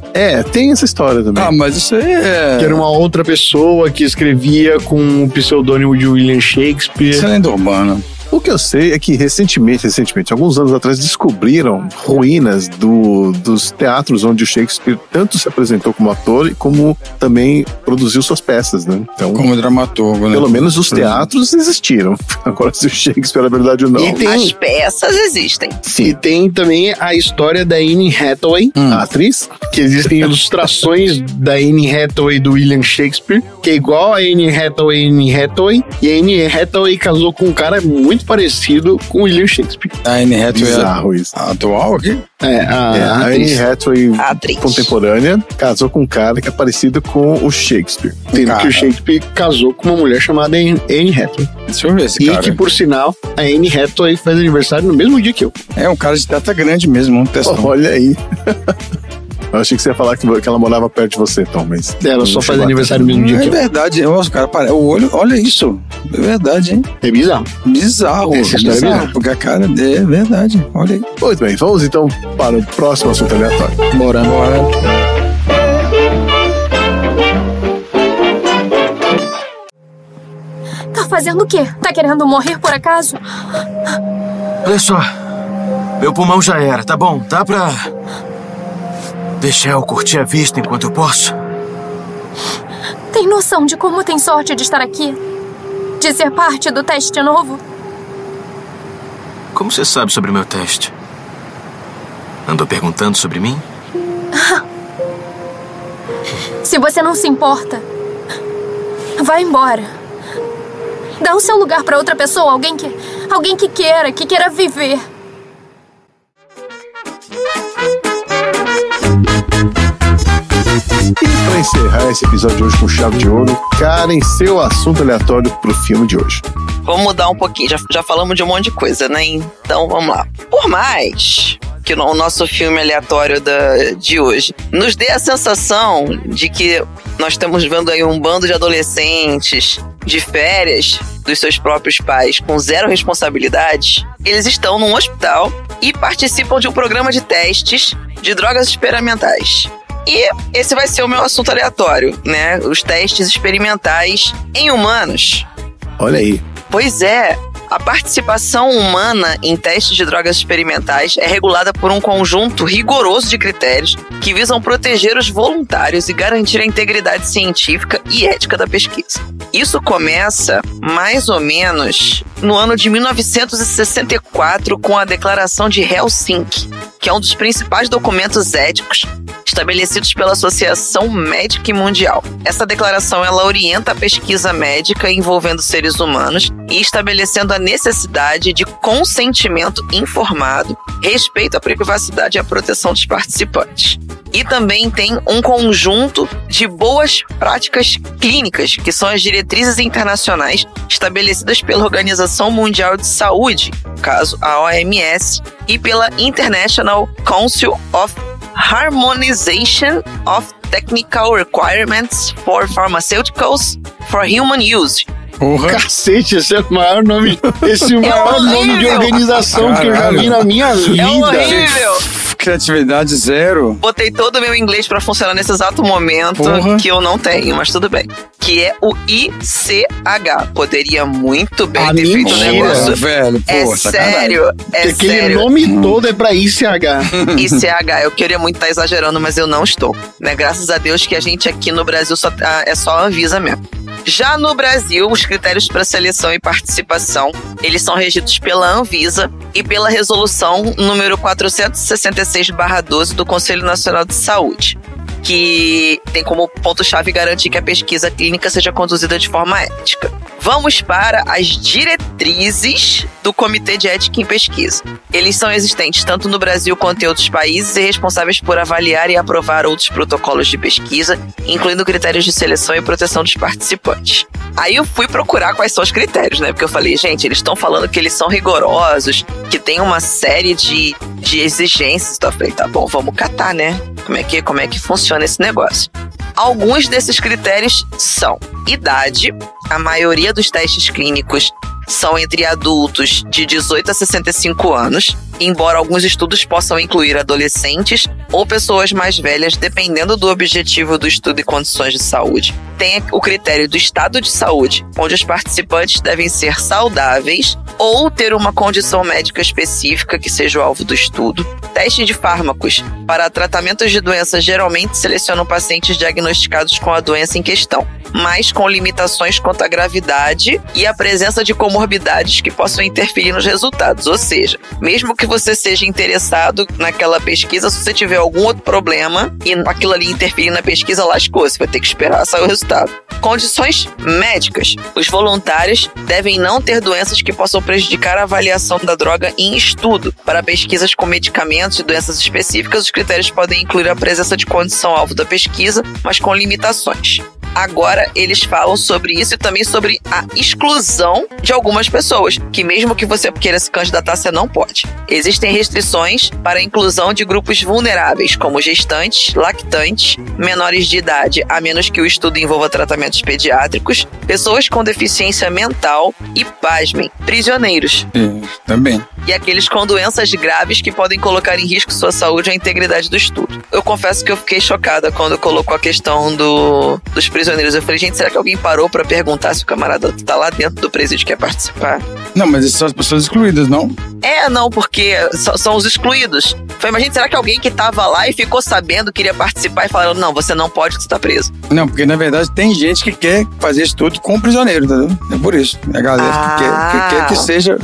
Tem essa história também. Mas isso aí é... Que era uma outra pessoa que escrevia com o pseudônimo de William Shakespeare. Isso é lenda urbana. O que eu sei é que recentemente, alguns anos atrás, descobriram ruínas dos teatros onde o Shakespeare tanto se apresentou como ator e como também produziu suas peças, né? Então, como dramaturgo, né? Pelo menos os teatros existiram. Agora, se o Shakespeare é verdade ou não. As peças existem. Sim. E tem também a história da Anne Hathaway, a atriz, que existem ilustrações da Anne Hathaway do William Shakespeare, que é igual a Anne Hathaway, e a Anne Hathaway casou com um cara muito parecido com o William Shakespeare. A Anne Hathaway Bizarro isso. A atual aqui? A Anne Hathaway contemporânea casou com um cara que é parecido com o Shakespeare. Tendo que o Shakespeare casou com uma mulher chamada Anne Hathaway. Deixa eu ver esse cara. E que, por sinal, a Anne Hathaway faz aniversário no mesmo dia que eu. É um cara de teta grande mesmo, um testão. Olha aí. Eu achei que você ia falar que ela morava perto de você, Tom, mas... Ela só faz aniversário no mesmo dia que eu. É verdade. Nossa, cara, o olho, olha isso. É verdade, hein? É bizarro. Bizarro. Essa história é bizarra. Porque a cara é verdade. Olha aí. Muito bem, vamos então para o próximo assunto aleatório. Bora. Tá fazendo o quê? Tá querendo morrer por acaso? Olha só. Meu pulmão já era, tá bom? Dá pra... deixar eu curtir a vista enquanto eu posso? Tem noção de como tem sorte de estar aqui? De ser parte do teste novo? Como você sabe sobre o meu teste? Andou perguntando sobre mim? Se você não se importa, vá embora. Dá o seu lugar pra outra pessoa, alguém que queira viver. E para encerrar esse episódio de hoje com chave de ouro, Karen, seu assunto aleatório pro filme de hoje. Vamos mudar um pouquinho, já falamos de um monte de coisa, né? Então vamos lá. Por mais que o nosso filme aleatório de hoje nos dê a sensação de que nós estamos vendo aí um bando de adolescentes de férias dos seus próprios pais com zero responsabilidades, eles estão num hospital e participam de um programa de testes de drogas experimentais. E esse vai ser o meu assunto aleatório, né? Os testes experimentais em humanos. Olha aí. Pois é, a participação humana em testes de drogas experimentais é regulada por um conjunto rigoroso de critérios que visam proteger os voluntários e garantir a integridade científica e ética da pesquisa. Isso começa, mais ou menos, no ano de 1964 com a Declaração de Helsinki, que é um dos principais documentos éticos estabelecidos pela Associação Médica Mundial. Essa declaração ela orienta a pesquisa médica envolvendo seres humanos e estabelecendo a necessidade de consentimento informado, respeito à privacidade e à proteção dos participantes. E também tem um conjunto de boas práticas clínicas, que são as diretrizes internacionais estabelecidas pela Organização Mundial de Saúde, no caso a OMS, e pela International Council of Harmonization of Technical Requirements for Pharmaceuticals for Human Use. Cacete, esse é o maior nome, nome de organização que eu já vi na minha vida. É horrível. Criatividade zero. Botei todo o meu inglês pra funcionar nesse exato momento, que eu não tenho, mas tudo bem. Que é o ICH. Poderia muito bem ter feito um negócio. Velho, sério, Aquele sério. nome todo é pra ICH. ICH, eu queria muito estar exagerando, mas eu não estou. Né? Graças a Deus que a gente aqui no Brasil é só a Anvisa mesmo. Já no Brasil, os critérios para seleção e participação, eles são regidos pela Anvisa e pela resolução número 466/12 do Conselho Nacional de Saúde, que tem como ponto-chave garantir que a pesquisa clínica seja conduzida de forma ética. Vamos para as diretrizes do Comitê de Ética em Pesquisa. Eles são existentes tanto no Brasil quanto em outros países e responsáveis por avaliar e aprovar outros protocolos de pesquisa, incluindo critérios de seleção e proteção dos participantes. Aí eu fui procurar quais são os critérios, né? Porque eu falei, gente, eles estão falando que eles são rigorosos, que tem uma série de exigências. Então eu falei, tá bom, vamos catar, né? Como é que funciona esse negócio? Alguns desses critérios são idade. A maioria dos testes clínicos são entre adultos de 18 a 65 anos, embora alguns estudos possam incluir adolescentes ou pessoas mais velhas, dependendo do objetivo do estudo e condições de saúde. Tem o critério do estado de saúde, onde os participantes devem ser saudáveis ou ter uma condição médica específica que seja o alvo do estudo. Teste de fármacos. Para tratamentos de doenças, geralmente selecionam pacientes diagnosticados com a doença em questão, mas com limitações quanto à gravidade e a presença de comorbidades que possam interferir nos resultados. Ou seja, mesmo que você seja interessado naquela pesquisa, se você tiver algum outro problema e aquilo ali interferir na pesquisa, lascou, você vai ter que esperar sair o resultado. Condições médicas. Os voluntários devem não ter doenças que possam prejudicar a avaliação da droga em estudo. Para pesquisas com medicamentos e doenças específicas, os critérios podem incluir a presença de condição-alvo da pesquisa, mas com limitações. Agora, eles falam sobre isso e também sobre a exclusão de algumas pessoas, que mesmo que você queira se candidatar, você não pode. Existem restrições para a inclusão de grupos vulneráveis, como gestantes, lactantes, menores de idade, a menos que o estudo envolva tratamentos pediátricos, pessoas com deficiência mental e, pasmem, prisioneiros. Também. E aqueles com doenças graves que podem colocar em risco sua saúde ou a integridade do estudo. Eu confesso que eu fiquei chocada quando colocou a questão dos prisioneiros. Eu falei, gente, será que alguém parou pra perguntar se o camarada tá lá dentro do presídio e quer participar? Não, mas essas são as pessoas excluídas, não? Não, porque são os excluídos. Foi, imagina, será que alguém que tava lá e ficou sabendo, queria participar e falaram, não, você não pode, você tá preso. Não, porque na verdade tem gente que quer fazer estudo com prisioneiro, entendeu? É por isso. É a galera que quer que seja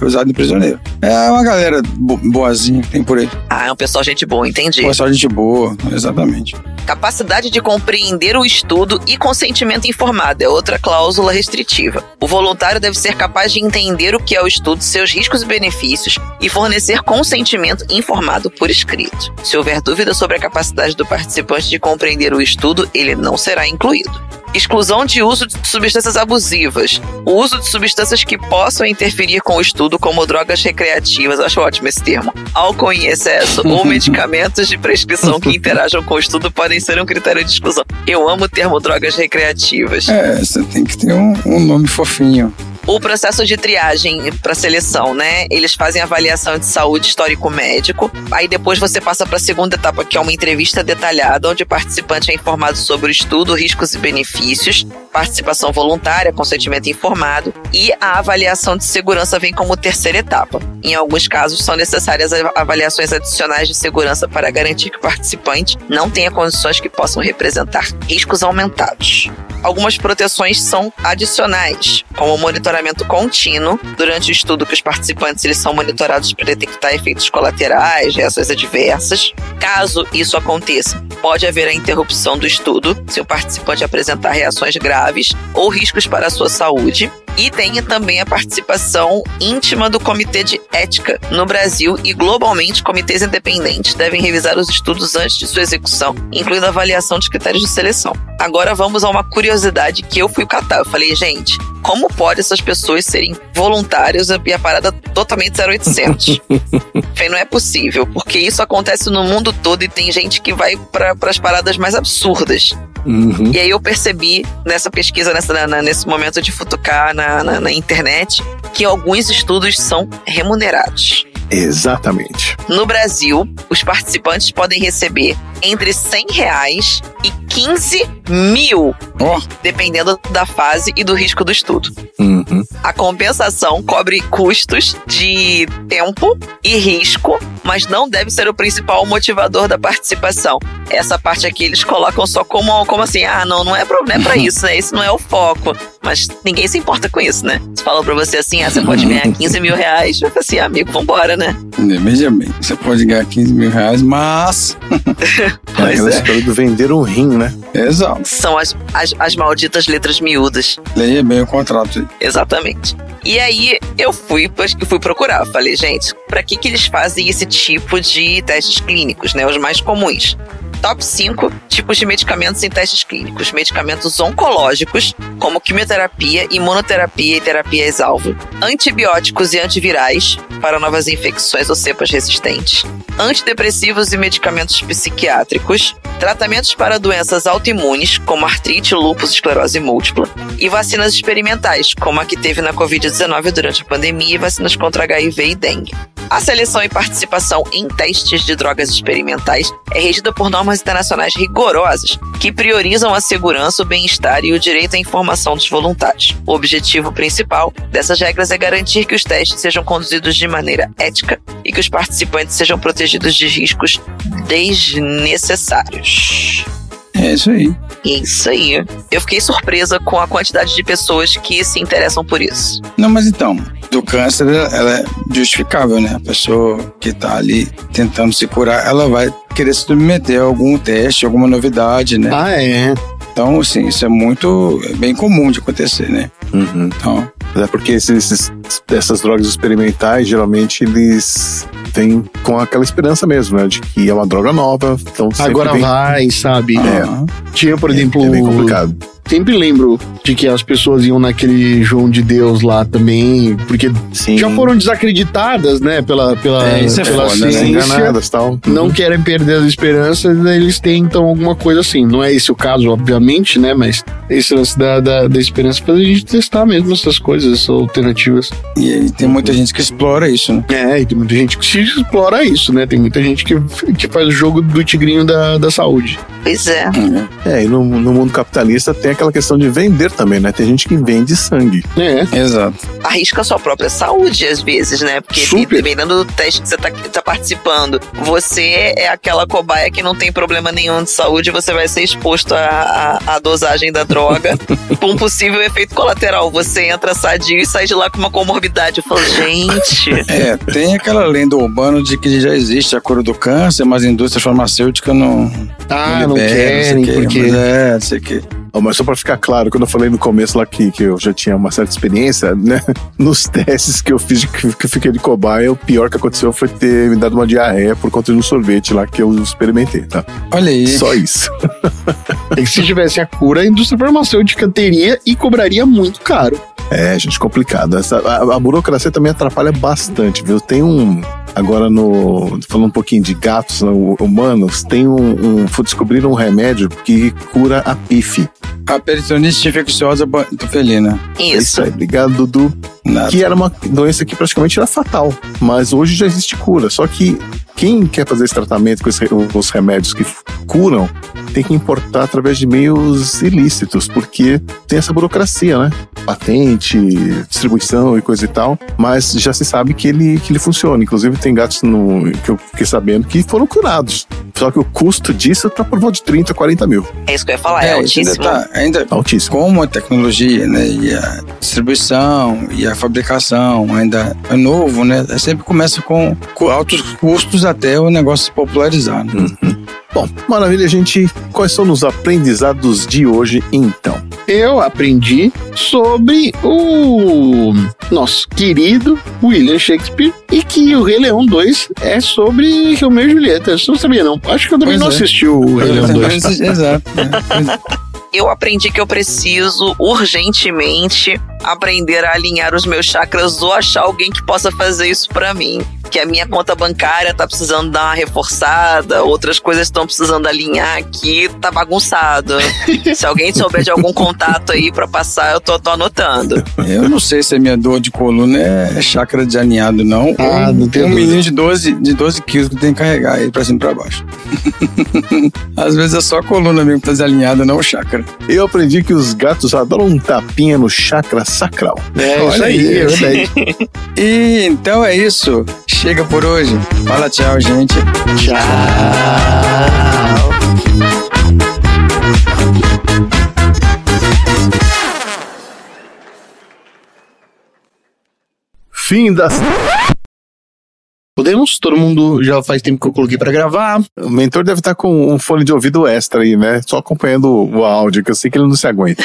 usado de prisioneiro. É uma galera boazinha que tem por aí. É um pessoal gente boa, entendi. Pessoal gente boa, exatamente. Capacidade de compreender o estudo e consentimento informado é outra cláusula restritiva. O voluntário deve ser capaz de entender o que é o estudo, seus riscos e benefícios e fornecer consentimento informado por escrito. Se houver dúvida sobre a capacidade do participante de compreender o estudo, ele não será incluído. Exclusão de uso de substâncias abusivas. O uso de substâncias que possam interferir com o estudo, como drogas recreativas, acho ótimo esse termo, álcool em excesso ou medicamentos de prescrição que interajam com o estudo podem ser um critério de exclusão. Eu amo o termo drogas recreativas. Você tem que ter um nome fofinho. O processo de triagem para seleção, né? Eles fazem avaliação de saúde histórico-médico. Aí depois você passa para a segunda etapa, que é uma entrevista detalhada, onde o participante é informado sobre o estudo, riscos e benefícios, participação voluntária, consentimento informado, e a avaliação de segurança vem como terceira etapa. Em alguns casos, são necessárias avaliações adicionais de segurança para garantir que o participante não tenha condições que possam representar riscos aumentados. Algumas proteções são adicionais, como o monitoramento contínuo. Durante o estudo, que os participantes eles são monitorados para detectar efeitos colaterais, reações adversas. Caso isso aconteça, pode haver a interrupção do estudo, se o participante apresentar reações graves ou riscos para a sua saúde. E tem também a participação íntima do Comitê de Ética. No Brasil e globalmente, comitês independentes devem revisar os estudos antes de sua execução, incluindo a avaliação de critérios de seleção. Agora vamos a uma curiosidade que eu fui catar. Eu falei, gente, como pode essas pessoas serem voluntárias e a parada totalmente 0800? Falei, não é possível, porque isso acontece no mundo todo e tem gente que vai para as paradas mais absurdas. Uhum. E aí eu percebi nessa pesquisa, nesse momento de futucar na internet, que alguns estudos são remunerados. Exatamente. No Brasil, os participantes podem receber entre R$100 e 15 mil, dependendo da fase e do risco do estudo. Uhum. A compensação cobre custos de tempo e risco, mas não deve ser o principal motivador da participação. Essa parte aqui eles colocam só como assim, não é pra isso, né? Esse não é o foco. Mas ninguém se importa com isso, né? Se falam pra você assim, você pode ganhar R$15 mil, eu falo assim, amigo, vambora, né? Veja bem, você pode ganhar R$15 mil, mas... Aquela história do vender um rim, né? Exato. São as malditas letras miúdas. Leia bem o contrato. Exatamente. E aí eu fui procurar. Falei, gente, pra que eles fazem esse tipo de testes clínicos, né? Os mais comuns. Top 5 tipos de medicamentos em testes clínicos. Medicamentos oncológicos, como quimioterapia, imunoterapia e terapias-alvo. Antibióticos e antivirais, para novas infecções ou cepas resistentes. Antidepressivos e medicamentos psiquiátricos. Tratamentos para doenças autoimunes, como artrite, lúpus, esclerose múltipla. E vacinas experimentais, como a que teve na Covid-19 durante a pandemia e vacinas contra HIV e dengue. A seleção e participação em testes de drogas experimentais é regida por normas internacionais rigorosas que priorizam a segurança, o bem-estar e o direito à informação dos voluntários. O objetivo principal dessas regras é garantir que os testes sejam conduzidos de maneira ética e que os participantes sejam protegidos de riscos desnecessários. É isso aí. Isso aí. Eu fiquei surpresa com a quantidade de pessoas que se interessam por isso. Não, mas então, do câncer, ela é justificável, né? A pessoa que tá ali tentando se curar, ela vai querer se submeter a algum teste, alguma novidade, né? Ah, é? Então, assim, isso é bem comum de acontecer, né? Uhum. Então, É porque essas drogas experimentais, geralmente, eles vêm com aquela esperança mesmo, né? De que é uma droga nova, então sempre Agora vem... vai, sabe? Tinha, por exemplo... É bem complicado. Sempre lembro de que as pessoas iam naquele João de Deus lá também, porque Sim. já foram desacreditadas, né, pela isso é pela foda, né? ciência, Enganadas, tal. não querem perder as esperanças, eles tentam alguma coisa assim. Não é esse o caso, obviamente, né, mas esse lance da esperança faz a gente testar mesmo essas coisas, essas alternativas. e aí tem muita gente que explora isso, né? É, e tem muita gente que se explora isso, né, tem muita gente que faz o jogo do tigrinho da saúde. Pois é. É, e no mundo capitalista tem aquela questão de vender também, né? Tem gente que vende sangue. É. Exato. Arrisca a sua própria saúde, às vezes, né? Porque Super. dependendo do teste que você tá participando, você é aquela cobaia que não tem problema nenhum de saúde, você vai ser exposto à dosagem da droga por um possível efeito colateral. Você entra sadio e sai de lá com uma comorbidade. Eu falo, gente... Tem aquela lenda urbana de que já existe a cura do câncer, mas a indústria farmacêutica não Querem, porque... não sei o que. Mas só pra ficar claro, quando eu falei no começo lá que eu já tinha uma certa experiência, né? Nos testes que eu fiz, que eu fiquei de cobaia, o pior que aconteceu foi ter me dado uma diarreia por conta de um sorvete lá que eu experimentei, tá? Olha aí. Só isso. É que se tivesse a cura, a indústria farmacêutica teria e cobraria muito caro. É, gente, complicado. A burocracia também atrapalha bastante, viu? Tem agora falando um pouquinho de gatos humanos, descobriram um remédio que cura a PIF. A peritonite infecciosa felina. Isso. Aí, obrigado, Dudu. Nada. Que era uma doença que praticamente era fatal, mas hoje já existe cura. Só que quem quer fazer esse tratamento com os remédios que curam, tem que importar através de meios ilícitos, porque tem essa burocracia, né? Patente, distribuição e coisa e tal, mas já se sabe que ele funciona. Inclusive tem gatos que eu fiquei sabendo que foram curados. Só que o custo disso tá por volta de 30, 40 mil. É isso que eu ia falar, é altíssimo. Ainda Altíssimo. como a tecnologia, né, e a distribuição e a fabricação ainda é novo, né? Sempre começa com altos custos até o negócio se popularizar, né? Bom, maravilha, gente. Quais são os aprendizados de hoje, então? Eu aprendi sobre o nosso querido William Shakespeare e que o Rei Leão 2 é sobre Romeu e Julieta. Eu não sabia, não. Acho que eu também não assisti o Rei Leão 2. Exato. Eu aprendi que eu preciso urgentemente aprender a alinhar os meus chakras ou achar alguém que possa fazer isso pra mim. Que a minha conta bancária tá precisando dar uma reforçada, outras coisas estão precisando alinhar aqui, tá bagunçado. Se alguém souber de algum contato aí pra passar, eu tô anotando. Eu não sei se a minha dor de coluna é chakra desalinhado, não. Ah, ou não tenho dúvida. menino de 12 quilos que tem que carregar aí pra cima e pra baixo. Às vezes é só a coluna mesmo que tá desalinhada, não o chakra. Eu aprendi que os gatos adoram um tapinha no chakra sacral. É, Olha isso aí, é verdade. E então é isso. Chega por hoje. Fala tchau, gente. Tchau. Fim das... Podemos? Todo mundo já faz tempo que eu coloquei pra gravar. O mentor deve estar com um fone de ouvido extra aí, né? Só acompanhando o áudio, que eu sei que ele não se aguenta.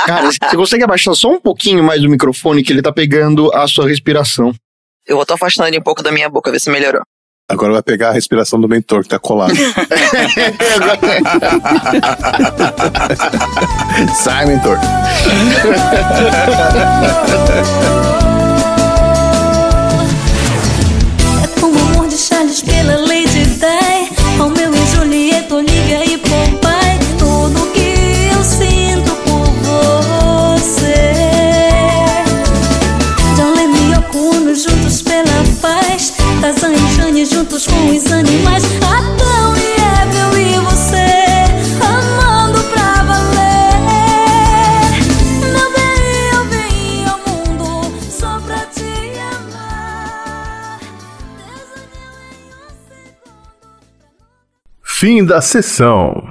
Cara, você consegue abaixar só um pouquinho mais o microfone que ele tá pegando a sua respiração. Eu vou tô afastando ele um pouco da minha boca, ver se melhorou. Agora vai pegar a respiração do mentor que tá colado. Sai, mentor. É como o amor de Charles pela Lady Di, Romeu e Julieta, Olivia e Popeye. Tudo que eu sinto por você. John Lennon e Yoko Ono juntos pela paz. juntos com os animais. Adão e Eva, eu e você, amando pra valer. Meu bem, eu vim ao mundo só pra te amar. Fim da sessão.